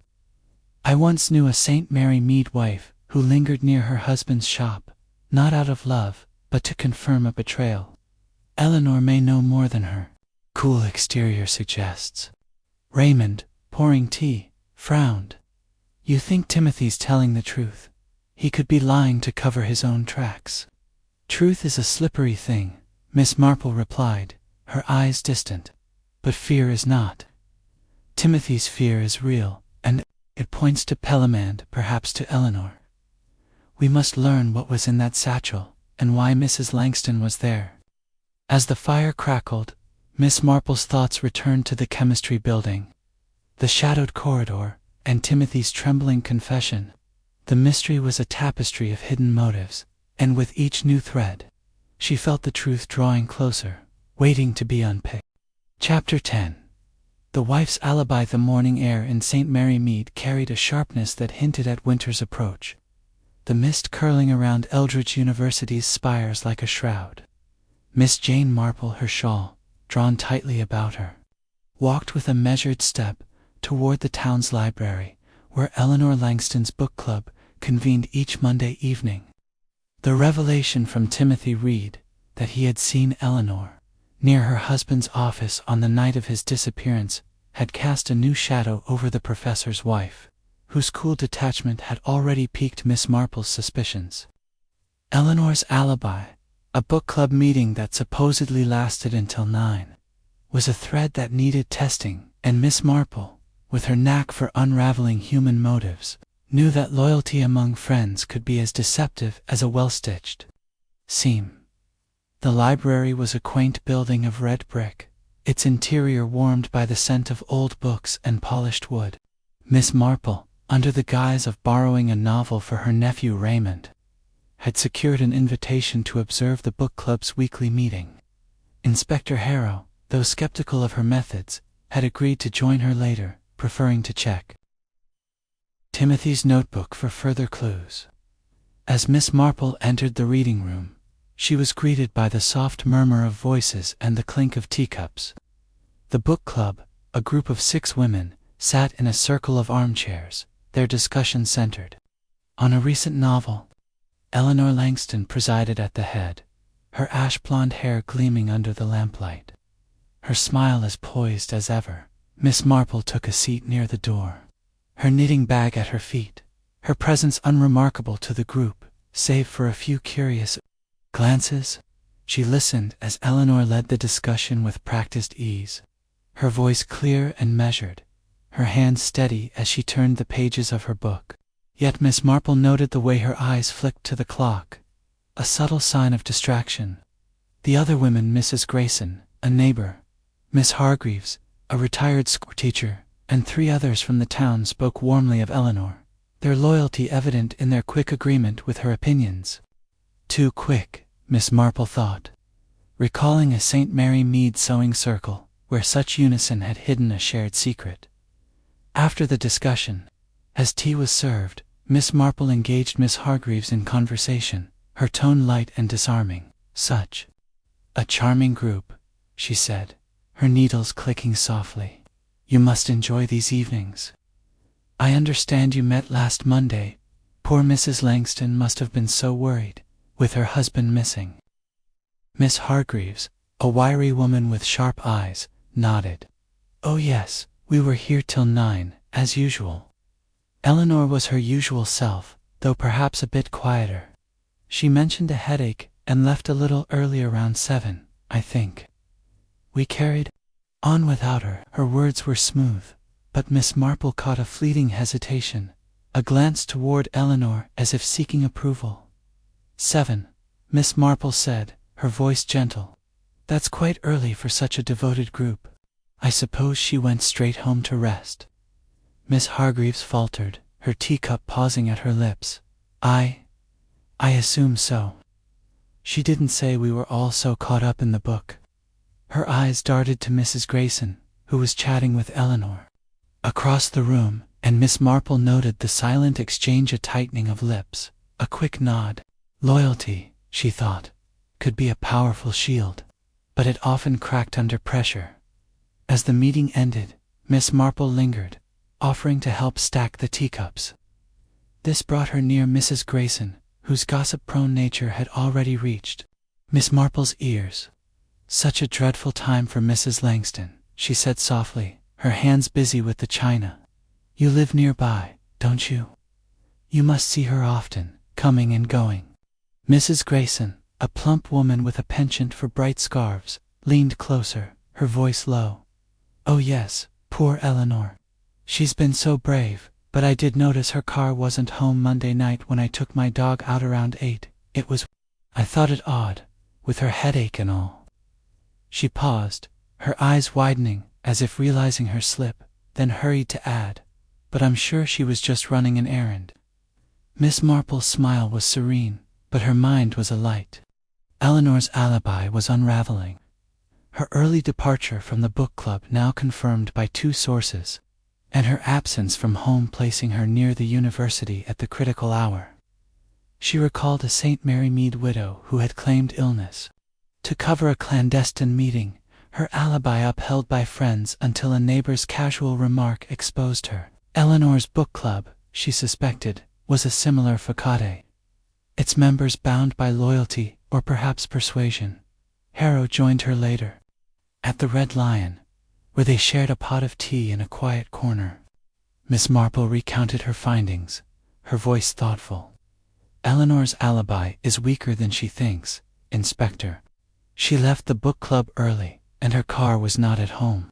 I once knew a St. Mary Mead wife who lingered near her husband's shop, not out of love, but to confirm a betrayal. Eleanor may know more than her cool exterior suggests." Raymond, pouring tea, frowned. "You think Timothy's telling the truth? He could be lying to cover his own tracks." "Truth is a slippery thing," Miss Marple replied, her eyes distant. "But fear is not. Timothy's fear is real, and it points to Pelham and perhaps to Eleanor. We must learn what was in that satchel, and why Mrs. Langston was there." As the fire crackled, Miss Marple's thoughts returned to the chemistry building, the shadowed corridor, and Timothy's trembling confession. The mystery was a tapestry of hidden motives, and with each new thread, she felt the truth drawing closer, waiting to be unpicked. Chapter 10. The wife's alibi. The morning air in St. Mary Mead carried a sharpness that hinted at winter's approach, the mist curling around Eldridge University's spires like a shroud. Miss Jane Marple, her shawl drawn tightly about her, walked with a measured step toward the town's library, where Eleanor Langston's book club convened each Monday evening. The revelation from Timothy Reed that he had seen Eleanor near her husband's office on the night of his disappearance had cast a new shadow over the professor's wife, whose cool detachment had already piqued Miss Marple's suspicions. Eleanor's alibi, a book club meeting that supposedly lasted until 9, was a thread that needed testing, and Miss Marple, with her knack for unraveling human motives, knew that loyalty among friends could be as deceptive as a well-stitched seam. The library was a quaint building of red brick, its interior warmed by the scent of old books and polished wood. Miss Marple, under the guise of borrowing a novel for her nephew Raymond, had secured an invitation to observe the book club's weekly meeting. Inspector Harrow, though skeptical of her methods, had agreed to join her later, preferring to check Timothy's notebook for further clues. As Miss Marple entered the reading room, she was greeted by the soft murmur of voices and the clink of teacups. The book club, a group of 6 women, sat in a circle of armchairs, their discussion centered on a recent novel. Eleanor Langston presided at the head, her ash-blonde hair gleaming under the lamplight, her smile as poised as ever. Miss Marple took a seat near the door, her knitting bag at her feet, her presence unremarkable to the group, save for a few curious glances. She listened as Eleanor led the discussion with practiced ease, her voice clear and measured, her hand steady as she turned the pages of her book. Yet Miss Marple noted the way her eyes flicked to the clock, a subtle sign of distraction. The other women, Mrs. Grayson, a neighbor, Miss Hargreaves, a retired schoolteacher, and 3 others from the town, spoke warmly of Eleanor, their loyalty evident in their quick agreement with her opinions. Too quick, Miss Marple thought. recalling a St. Mary Mead sewing circle, where such unison had hidden a shared secret. After the discussion, as tea was served, Miss Marple engaged Miss Hargreaves in conversation, her tone light and disarming. "Such a charming group," she said, her needles clicking softly. "You must enjoy these evenings. I understand you met last Monday. Poor Mrs. Langston must have been so worried, with her husband missing." Miss Hargreaves, a wiry woman with sharp eyes, nodded. "Oh yes, we were here till 9, as usual." Eleanor was her usual self, though perhaps a bit quieter. She mentioned a headache and left a little early, around 7, I think. We carried on without her. Her words were smooth, but Miss Marple caught a fleeting hesitation, a glance toward Eleanor as if seeking approval. 7, Miss Marple said, her voice gentle. "That's quite early for such a devoted group. I suppose she went straight home to rest." Miss Hargreaves faltered, her teacup pausing at her lips. I assume so. She didn't say we were all so caught up in the book." Her eyes darted to Mrs. Grayson, who was chatting with Eleanor across the room, and Miss Marple noted the silent exchange, a tightening of lips, a quick nod. Loyalty, she thought, could be a powerful shield, but it often cracked under pressure. As the meeting ended, Miss Marple lingered, offering to help stack the teacups. This brought her near Mrs. Grayson, whose gossip-prone nature had already reached Miss Marple's ears. "Such a dreadful time for Mrs. Langston," she said softly, her hands busy with the china. "You live nearby, don't you? You must see her often, coming and going." Mrs. Grayson, a plump woman with a penchant for bright scarves, leaned closer, her voice low. "Oh yes, poor Eleanor. She's been so brave, but I did notice her car wasn't home Monday night when I took my dog out around 8. I thought it odd, with her headache and all." She paused, her eyes widening as if realizing her slip, then hurried to add, "But I'm sure she was just running an errand." Miss Marple's smile was serene, but her mind was alight. Eleanor's alibi was unraveling. Her early departure from the book club now confirmed by 2 sources, and her absence from home placing her near the university at the critical hour. She recalled a St. Mary Mead widow who had claimed illness to cover a clandestine meeting, her alibi upheld by friends until a neighbor's casual remark exposed her. Eleanor's book club, she suspected, was a similar facade, its members bound by loyalty or perhaps persuasion. Harrow joined her later at the Red Lion, where they shared a pot of tea in a quiet corner. Miss Marple recounted her findings, her voice thoughtful. "Eleanor's alibi is weaker than she thinks, Inspector. She left the book club early, and her car was not at home.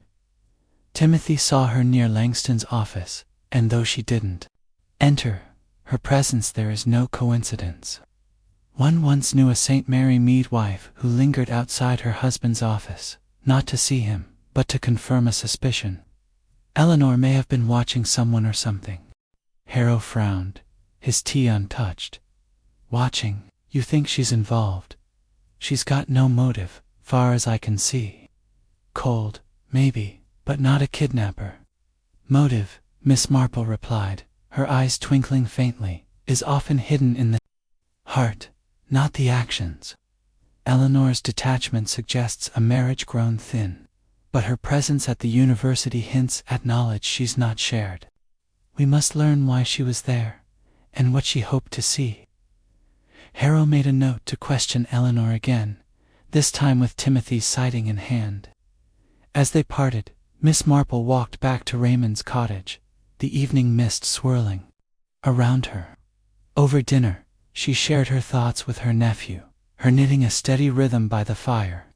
Timothy saw her near Langston's office, and though she didn't enter, her presence there is no coincidence. One once knew a St. Mary Mead wife who lingered outside her husband's office, not to see him, but to confirm a suspicion. Eleanor may have been watching someone or something." Harrow frowned, his tea untouched. "Watching? You think she's involved? She's got no motive, far as I can see. Cold, maybe, but not a kidnapper." "Motive," Miss Marple replied, her eyes twinkling faintly, "is often hidden in the heart, not the actions. Eleanor's detachment suggests a marriage grown thin, but her presence at the university hints at knowledge she's not shared. We must learn why she was there, and what she hoped to see." Harrow made a note to question Eleanor again, this time with Timothy's sighting in hand. As they parted, Miss Marple walked back to Raymond's cottage, the evening mist swirling around her. Over dinner, she shared her thoughts with her nephew, her knitting a steady rhythm by the fire.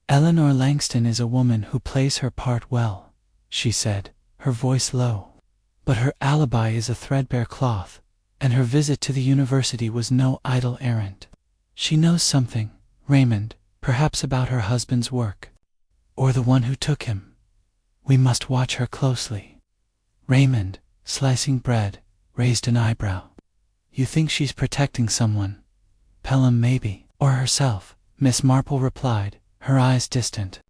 "Eleanor Langston is a woman who plays her part well," she said, her voice low. "But her alibi is a threadbare cloth, and her visit to the university was no idle errand. She knows something, Raymond, perhaps about her husband's work, or the one who took him. We must watch her closely." Raymond, slicing bread, raised an eyebrow. "You think she's protecting someone? Pelham maybe, or herself, Miss Marple replied, her eyes distant.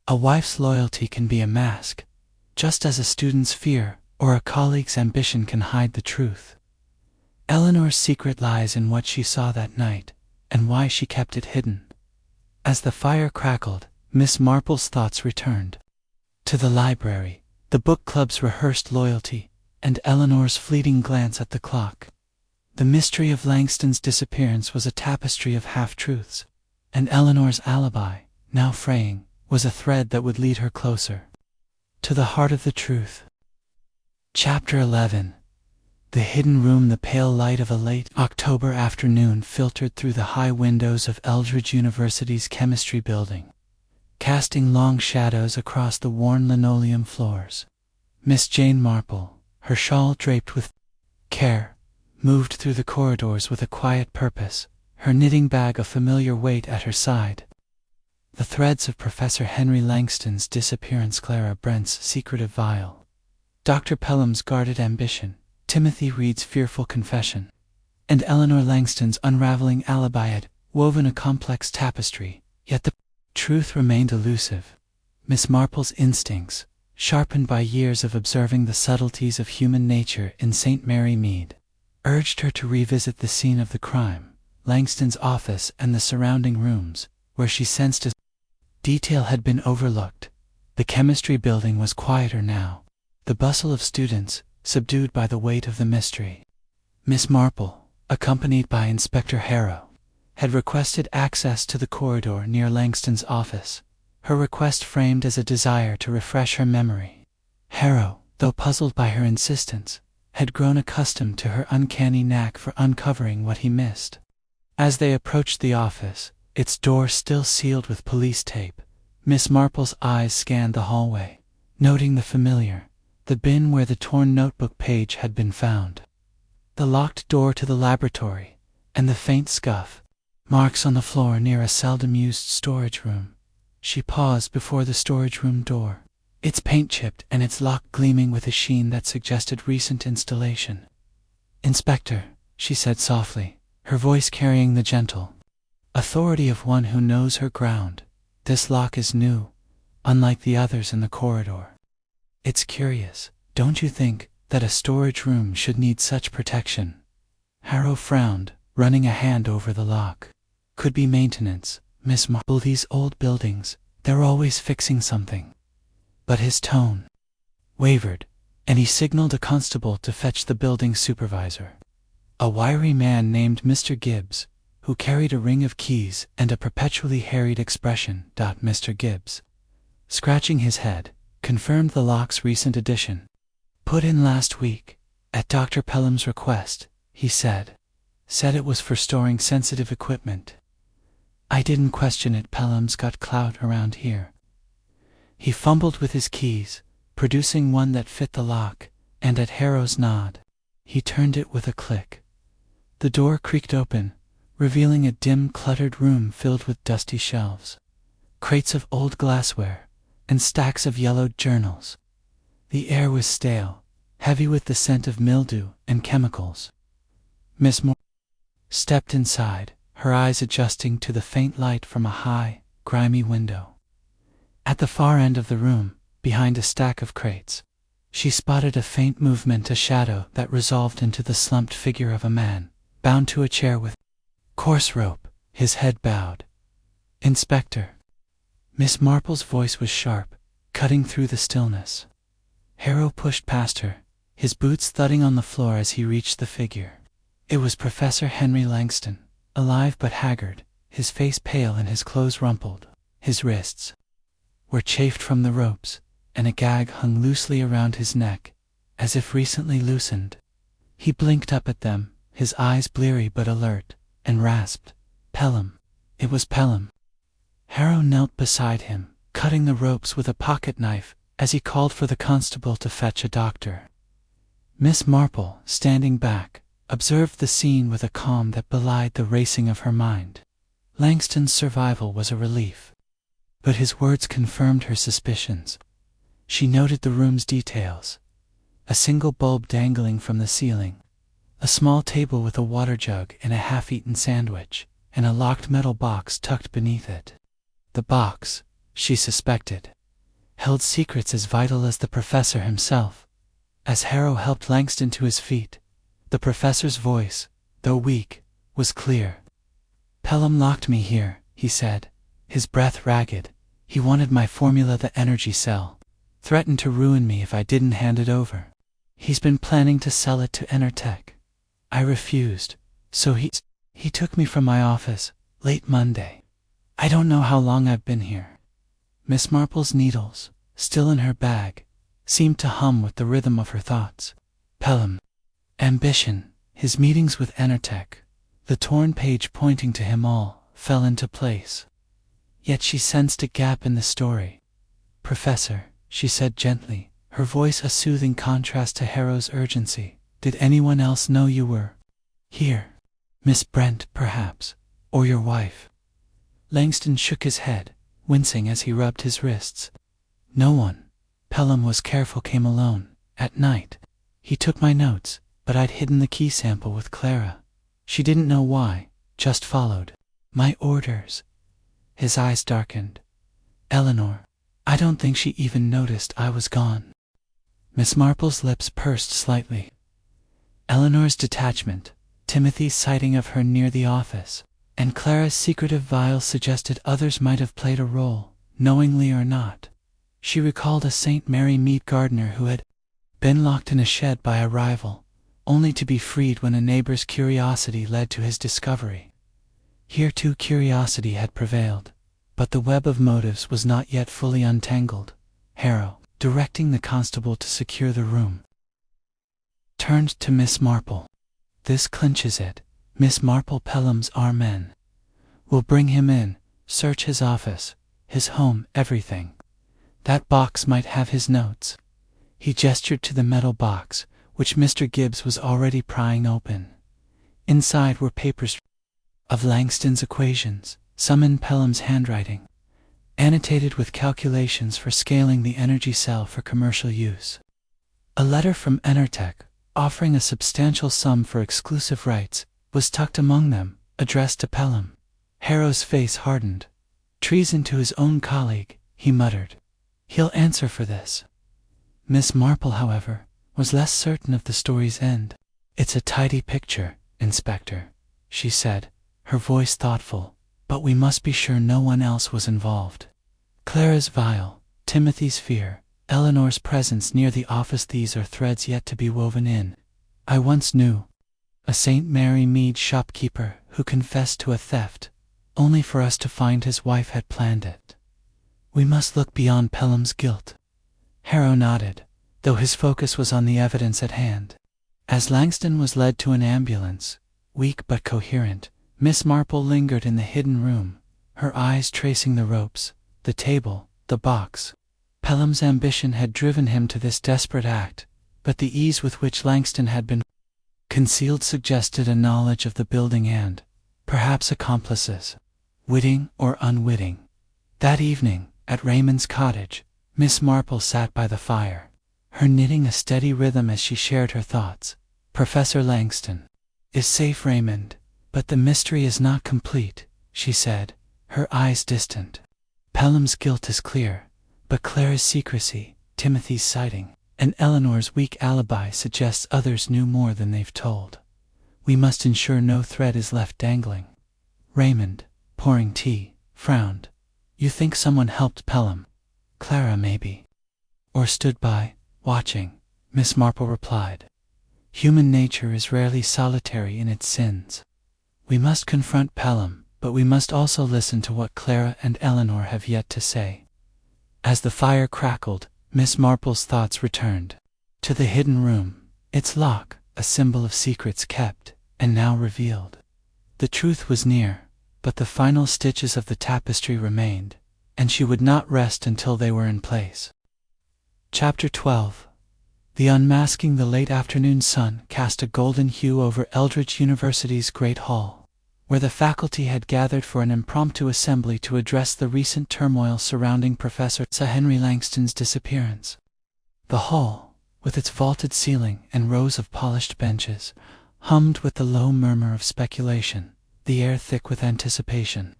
A wife's loyalty can be a mask, just as a student's fear or a colleague's ambition can hide the truth. Eleanor's secret lies in what she saw that night, and why she kept it hidden. As the fire crackled, Miss Marple's thoughts returned to the library, the book club's rehearsed loyalty, and Eleanor's fleeting glance at the clock. The mystery of Langston's disappearance was a tapestry of half-truths, and Eleanor's alibi, now fraying, was a thread that would lead her closer to the heart of the truth. Chapter 11. The hidden room. The pale light of a late October afternoon filtered through the high windows of Eldridge University's chemistry building, casting long shadows across the worn linoleum floors. Miss Jane Marple, her shawl draped with care, moved through the corridors with a quiet purpose, her knitting bag a familiar weight at her side. The threads of Professor Henry Langston's disappearance, Clara Brent's secretive vial, Dr. Pelham's guarded ambition, Timothy Reed's fearful confession, and Eleanor Langston's unraveling alibi had woven a complex tapestry, yet the truth remained elusive. Miss Marple's instincts, sharpened by years of observing the subtleties of human nature in St. Mary Mead, urged her to revisit the scene of the crime, Langston's office and the surrounding rooms, where she sensed a detail had been overlooked. The chemistry building was quieter now, the bustle of students subdued by the weight of the mystery. Miss Marple, accompanied by Inspector Harrow, had requested access to the corridor near Langston's office, her request framed as a desire to refresh her memory. Harrow, though puzzled by her insistence, had grown accustomed to her uncanny knack for uncovering what he missed. As they approached the office, its door still sealed with police tape, Miss Marple's eyes scanned the hallway, noting the familiar, the bin where the torn notebook page had been found, the locked door to the laboratory, and the faint scuff marks on the floor near a seldom-used storage room. She paused before the storage room door, its paint chipped and its lock gleaming with a sheen that suggested recent installation. "Inspector," she said softly, her voice carrying the gentle authority of one who knows her ground, "this lock is new, unlike the others in the corridor. It's curious, don't you think, that a storage room should need such protection?" Harrow frowned, running a hand over the lock. "Could be maintenance, Miss Marple. These old buildings, they're always fixing something." But his tone wavered, and he signaled a constable to fetch the building supervisor, a wiry man named Mr. Gibbs, who carried a ring of keys and a perpetually harried expression. Mr. Gibbs, scratching his head, confirmed the lock's recent addition. "Put in last week, at Dr. Pelham's request," he said. "Said it was for storing sensitive equipment. I didn't question it. Pelham's got clout around here." He fumbled with his keys, producing one that fit the lock, and at Harrow's nod, he turned it with a click. The door creaked open, revealing a dim, cluttered room filled with dusty shelves, crates of old glassware, and stacks of yellowed journals. The air was stale, heavy with the scent of mildew and chemicals. Miss Marple stepped inside, her eyes adjusting to the faint light from a high, grimy window. At the far end of the room, behind a stack of crates, she spotted a faint movement, a shadow that resolved into the slumped figure of a man, bound to a chair with coarse rope, his head bowed. "Inspector." Miss Marple's voice was sharp, cutting through the stillness. Harrow pushed past her, his boots thudding on the floor as he reached the figure. It was Professor Henry Langston, alive but haggard, his face pale and his clothes rumpled. His wrists were chafed from the ropes, and a gag hung loosely around his neck, as if recently loosened. He blinked up at them, his eyes bleary but alert, and rasped, "Pelham." It was Pelham. Harrow knelt beside him, cutting the ropes with a pocket knife as he called for the constable to fetch a doctor. Miss Marple, standing back, observed the scene with a calm that belied the racing of her mind. Langston's survival was a relief, but his words confirmed her suspicions. She noted the room's details: a single bulb dangling from the ceiling, a small table with a water jug and a half-eaten sandwich, and a locked metal box tucked beneath it. The box, she suspected, held secrets as vital as the professor himself. As Harrow helped Langston to his feet, the professor's voice, though weak, was clear. "Pelham locked me here," he said, his breath ragged. "He wanted my formula, the energy cell. Threatened to ruin me if I didn't hand it over. He's been planning to sell it to Enertech. I refused, so he took me from my office, late Monday. I don't know how long I've been here." Miss Marple's needles, still in her bag, seemed to hum with the rhythm of her thoughts. Pelham. Ambition, his meetings with Enertech, the torn page pointing to him, all fell into place. Yet she sensed a gap in the story. "Professor," she said gently, her voice a soothing contrast to Harrow's urgency, "did anyone else know you were here? Miss Brent, perhaps, or your wife?" Langston shook his head, wincing as he rubbed his wrists. "No one. Pelham was careful, came alone, at night. He took my notes, but I'd hidden the key sample with Clara. She didn't know why, just followed my orders." His eyes darkened. "Eleanor, I don't think she even noticed I was gone." Miss Marple's lips pursed slightly. Eleanor's detachment, Timothy's sighting of her near the office, and Clara's secretive vial suggested others might have played a role, knowingly or not. She recalled a St. Mary Mead gardener who had been locked in a shed by a rival, only to be freed when a neighbor's curiosity led to his discovery. Here too curiosity had prevailed, but the web of motives was not yet fully untangled. Harrow, directing the constable to secure the room, turned to Miss Marple. "This clinches it, Miss Marple. Pelham's our men. We'll bring him in, search his office, his home, everything. That box might have his notes." He gestured to the metal box, which Mr. Gibbs was already prying open. Inside were papers of Langston's equations, some in Pelham's handwriting, annotated with calculations for scaling the energy cell for commercial use. A letter from Enertech, offering a substantial sum for exclusive rights, was tucked among them, addressed to Pelham. Harrow's face hardened. "Treason to his own colleague," he muttered. "He'll answer for this." Miss Marple, however, was less certain of the story's end. "It's a tidy picture, Inspector," she said, her voice thoughtful, "but we must be sure no one else was involved. Clara's vial, Timothy's fear, Eleanor's presence near the office, these are threads yet to be woven in. I once knew a St. Mary Mead shopkeeper who confessed to a theft, only for us to find his wife had planned it. We must look beyond Pelham's guilt." Harrow nodded, though his focus was on the evidence at hand. As Langston was led to an ambulance, weak but coherent, Miss Marple lingered in the hidden room, her eyes tracing the ropes, the table, the box. Pelham's ambition had driven him to this desperate act, but the ease with which Langston had been concealed suggested a knowledge of the building and, perhaps, accomplices, witting or unwitting. That evening, at Raymond's cottage, Miss Marple sat by the fire, her knitting a steady rhythm as she shared her thoughts. "Professor Langston is safe, Raymond, but the mystery is not complete," she said, her eyes distant. "Pelham's guilt is clear, but Clara's secrecy, Timothy's sighting, and Eleanor's weak alibi suggests others knew more than they've told. We must ensure no thread is left dangling." Raymond, pouring tea, frowned. "You think someone helped Pelham? Clara, maybe. Or stood by, watching," Miss Marple replied. "Human nature is rarely solitary in its sins. We must confront Pelham, but we must also listen to what Clara and Eleanor have yet to say." As the fire crackled, Miss Marple's thoughts returned to the hidden room, its lock, a symbol of secrets kept, and now revealed. The truth was near, but the final stitches of the tapestry remained, and she would not rest until they were in place. Chapter 12. The unmasking. The late afternoon sun cast a golden hue over Eldridge University's Great Hall, where the faculty had gathered for an impromptu assembly to address the recent turmoil surrounding Professor Sir Henry Langston's disappearance. The hall, with its vaulted ceiling and rows of polished benches, hummed with the low murmur of speculation. the air thick with anticipation.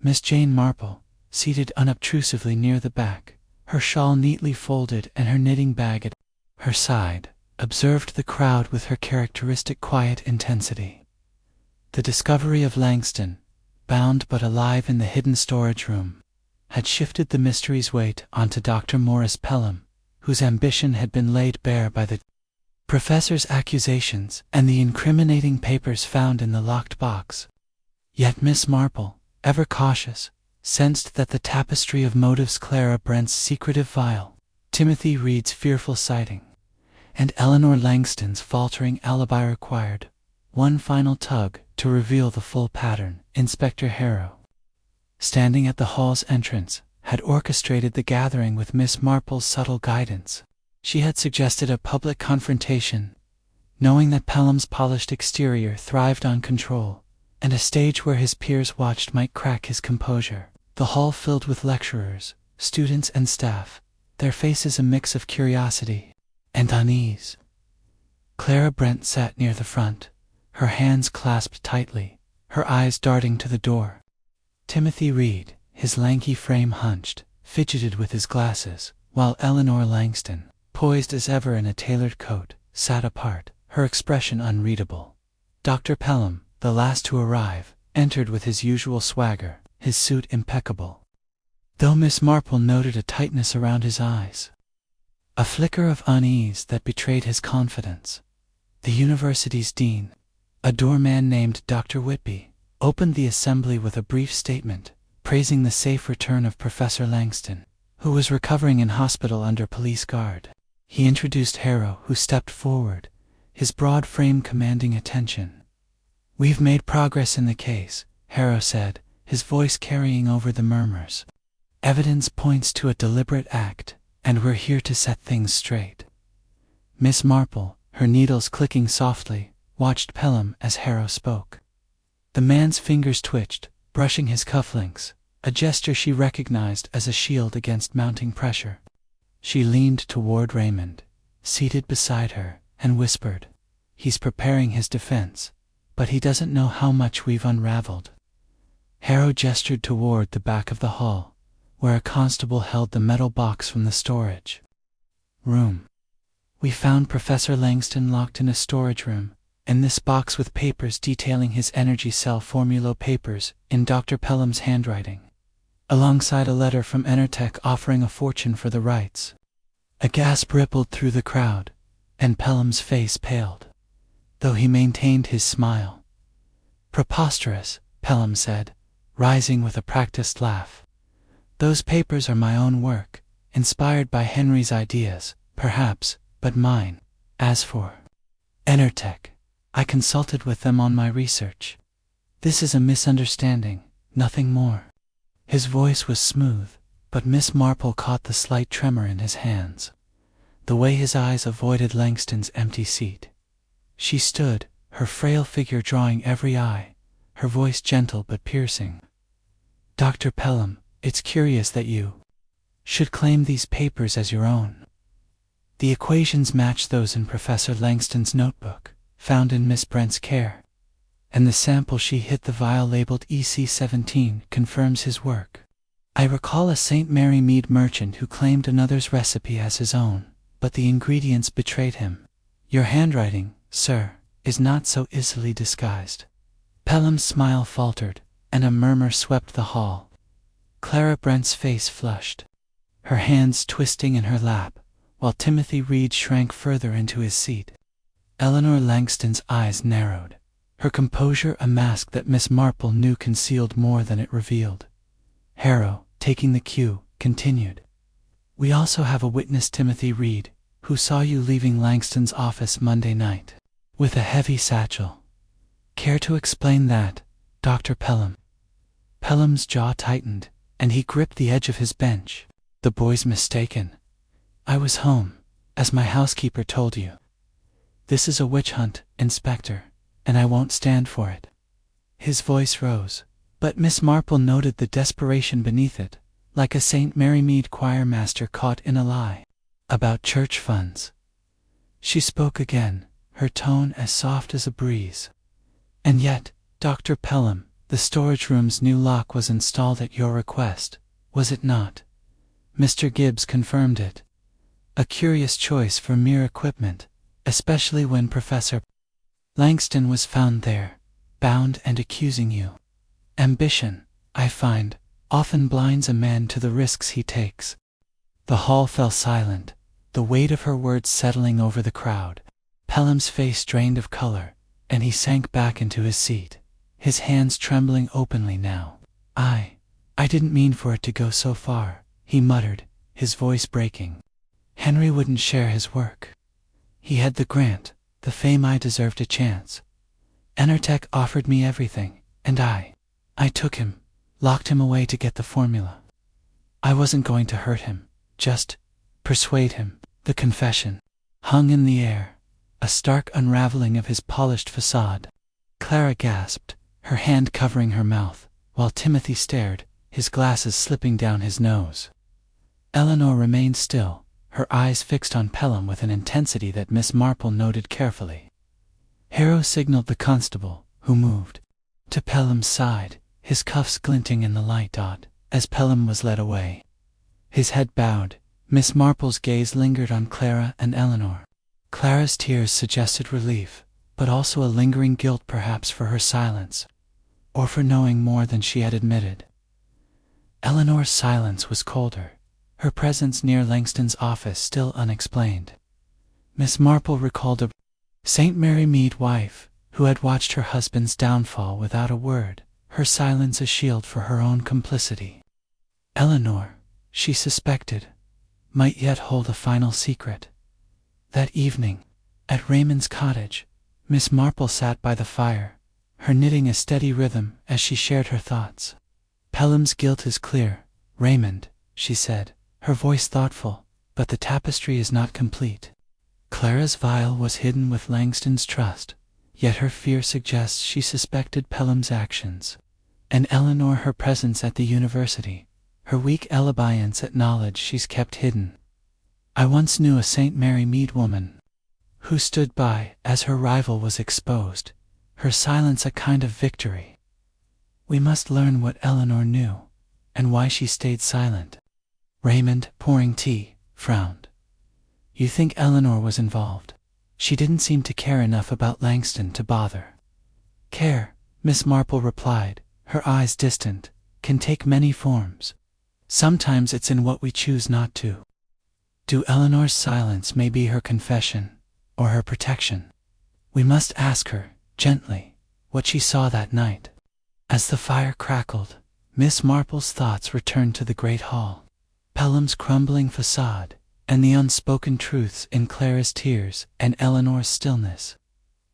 Miss Jane Marple, seated unobtrusively near the back, her shawl neatly folded and her knitting bag at her side, observed the crowd with her characteristic quiet intensity. The discovery of Langston, bound but alive in the hidden storage room, had shifted the mystery's weight onto Dr. Morris Pelham, whose ambition had been laid bare by the professor's accusations and the incriminating papers found in the locked box. Yet Miss Marple, ever cautious, sensed that the tapestry of motives, Clara Brent's secretive vial, Timothy Reed's fearful sighting, and Eleanor Langston's faltering alibi required one final tug to reveal the full pattern. Inspector Harrow, standing at the hall's entrance, had orchestrated the gathering with Miss Marple's subtle guidance. She had suggested a public confrontation, knowing that Pelham's polished exterior thrived on control, and a stage where his peers watched might crack his composure. The hall filled with lecturers, students, and staff, their faces a mix of curiosity and unease. Clara Brent sat near the front, her hands clasped tightly, her eyes darting to the door. Timothy Reed, his lanky frame hunched, fidgeted with his glasses, while Eleanor Langston, poised as ever in a tailored coat, sat apart, her expression unreadable. Dr. Pelham, the last to arrive, entered with his usual swagger, his suit impeccable, though Miss Marple noted a tightness around his eyes, a flicker of unease that betrayed his confidence. The university's dean, a doorman named Dr. Whitby, opened the assembly with a brief statement, praising the safe return of Professor Langston, who was recovering in hospital under police guard. He introduced Harrow, who stepped forward, his broad frame commanding attention. "We've made progress in the case," Harrow said, his voice carrying over the murmurs. "Evidence points to a deliberate act, and we're here to set things straight." Miss Marple, her needles clicking softly, watched Pelham as Harrow spoke. The man's fingers twitched, brushing his cufflinks, a gesture she recognized as a shield against mounting pressure. She leaned toward Raymond, seated beside her, and whispered, "He's preparing his defense, but he doesn't know how much we've unraveled." Harrow gestured toward the back of the hall, where a constable held the metal box from the storage room. "We found Professor Langston locked in a storage room, and this box with papers detailing his energy cell formula papers in Dr. Pelham's handwriting, alongside a letter from Enertech offering a fortune for the rights." A gasp rippled through the crowd, and Pelham's face paled, though he maintained his smile. "Preposterous," Pelham said, rising with a practiced laugh. "Those papers are my own work, inspired by Henry's ideas, perhaps, but mine. As for Enertech, I consulted with them on my research. This is a misunderstanding, nothing more." His voice was smooth, but Miss Marple caught the slight tremor in his hands, the way his eyes avoided Langston's empty seat. She stood, her frail figure drawing every eye, her voice gentle but piercing. "Dr. Pelham, it's curious that you should claim these papers as your own. The equations match those in Professor Langston's notebook, found in Miss Brent's care, and the sample she hit the vial labeled EC17 confirms his work. I recall a St. Mary Mead merchant who claimed another's recipe as his own, but the ingredients betrayed him. Your handwriting, sir, is not so easily disguised." Pelham's smile faltered, and a murmur swept the hall. Clara Brent's face flushed, her hands twisting in her lap, while Timothy Reed shrank further into his seat. Eleanor Langston's eyes narrowed, her composure a mask that Miss Marple knew concealed more than it revealed. Harrow, taking the cue, continued, "We also have a witness, Timothy Reed, who saw you leaving Langston's office Monday night, with a heavy satchel. Care to explain that, Dr. Pelham?" Pelham's jaw tightened, and he gripped the edge of his bench. "The boy's mistaken. I was home, as my housekeeper told you. This is a witch hunt, Inspector, and I won't stand for it." His voice rose, but Miss Marple noted the desperation beneath it, like a St. Mary Mead choir master caught in a lie. "About church funds." She spoke again, her tone as soft as a breeze. "And yet, Dr. Pelham, the storage room's new lock was installed at your request, was it not? Mr. Gibbs confirmed it. A curious choice for mere equipment, especially when Professor Langston was found there, bound and accusing you. Ambition, I find, often blinds a man to the risks he takes. The hall fell silent, the weight of her words settling over the crowd. Pelham's face drained of color, and he sank back into his seat, his hands trembling openly now. I didn't mean for it to go so far, he muttered, his voice breaking. Henry wouldn't share his work. He had the grant, the fame. I deserved a chance. Enertech offered me everything, and I took him, locked him away to get the formula. I wasn't going to hurt him, just persuade him. The confession hung in the air, a stark unraveling of his polished facade. Clara gasped, her hand covering her mouth, while Timothy stared, his glasses slipping down his nose. Eleanor remained still, her eyes fixed on Pelham with an intensity that Miss Marple noted carefully. Harrow signaled the constable, who moved to Pelham's side, his cuffs glinting in the light as Pelham was led away. His head bowed, Miss Marple's gaze lingered on Clara and Eleanor. Clara's tears suggested relief, but also a lingering guilt, perhaps for her silence, or for knowing more than she had admitted. Eleanor's silence was colder, her presence near Langston's office still unexplained. Miss Marple recalled a St. Mary Mead wife who had watched her husband's downfall without a word, her silence a shield for her own complicity. Eleanor, she suspected, might yet hold a final secret. That evening, at Raymond's cottage, Miss Marple sat by the fire, her knitting a steady rhythm as she shared her thoughts. Pelham's guilt is clear, Raymond, she said, her voice thoughtful, but the tapestry is not complete. Clara's vial was hidden with Langston's trust, yet her fear suggests she suspected Pelham's actions. And Eleanor, her presence at the university, her weak allegiance at knowledge she's kept hidden. I once knew a St. Mary Mead woman who stood by as her rival was exposed, her silence a kind of victory. We must learn what Eleanor knew, and why she stayed silent. Raymond, pouring tea, frowned. You think Eleanor was involved? She didn't seem to care enough about Langston to bother. Care, Miss Marple replied, her eyes distant, can take many forms. Sometimes it's in what we choose not to do. Eleanor's silence may be her confession, or her protection. We must ask her, gently, what she saw that night. As the fire crackled, Miss Marple's thoughts returned to the great hall, Pelham's crumbling facade, and the unspoken truths in Clara's tears and Eleanor's stillness.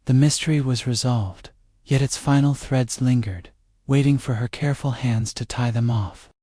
The mystery was resolved, yet its final threads lingered, waiting for her careful hands to tie them off.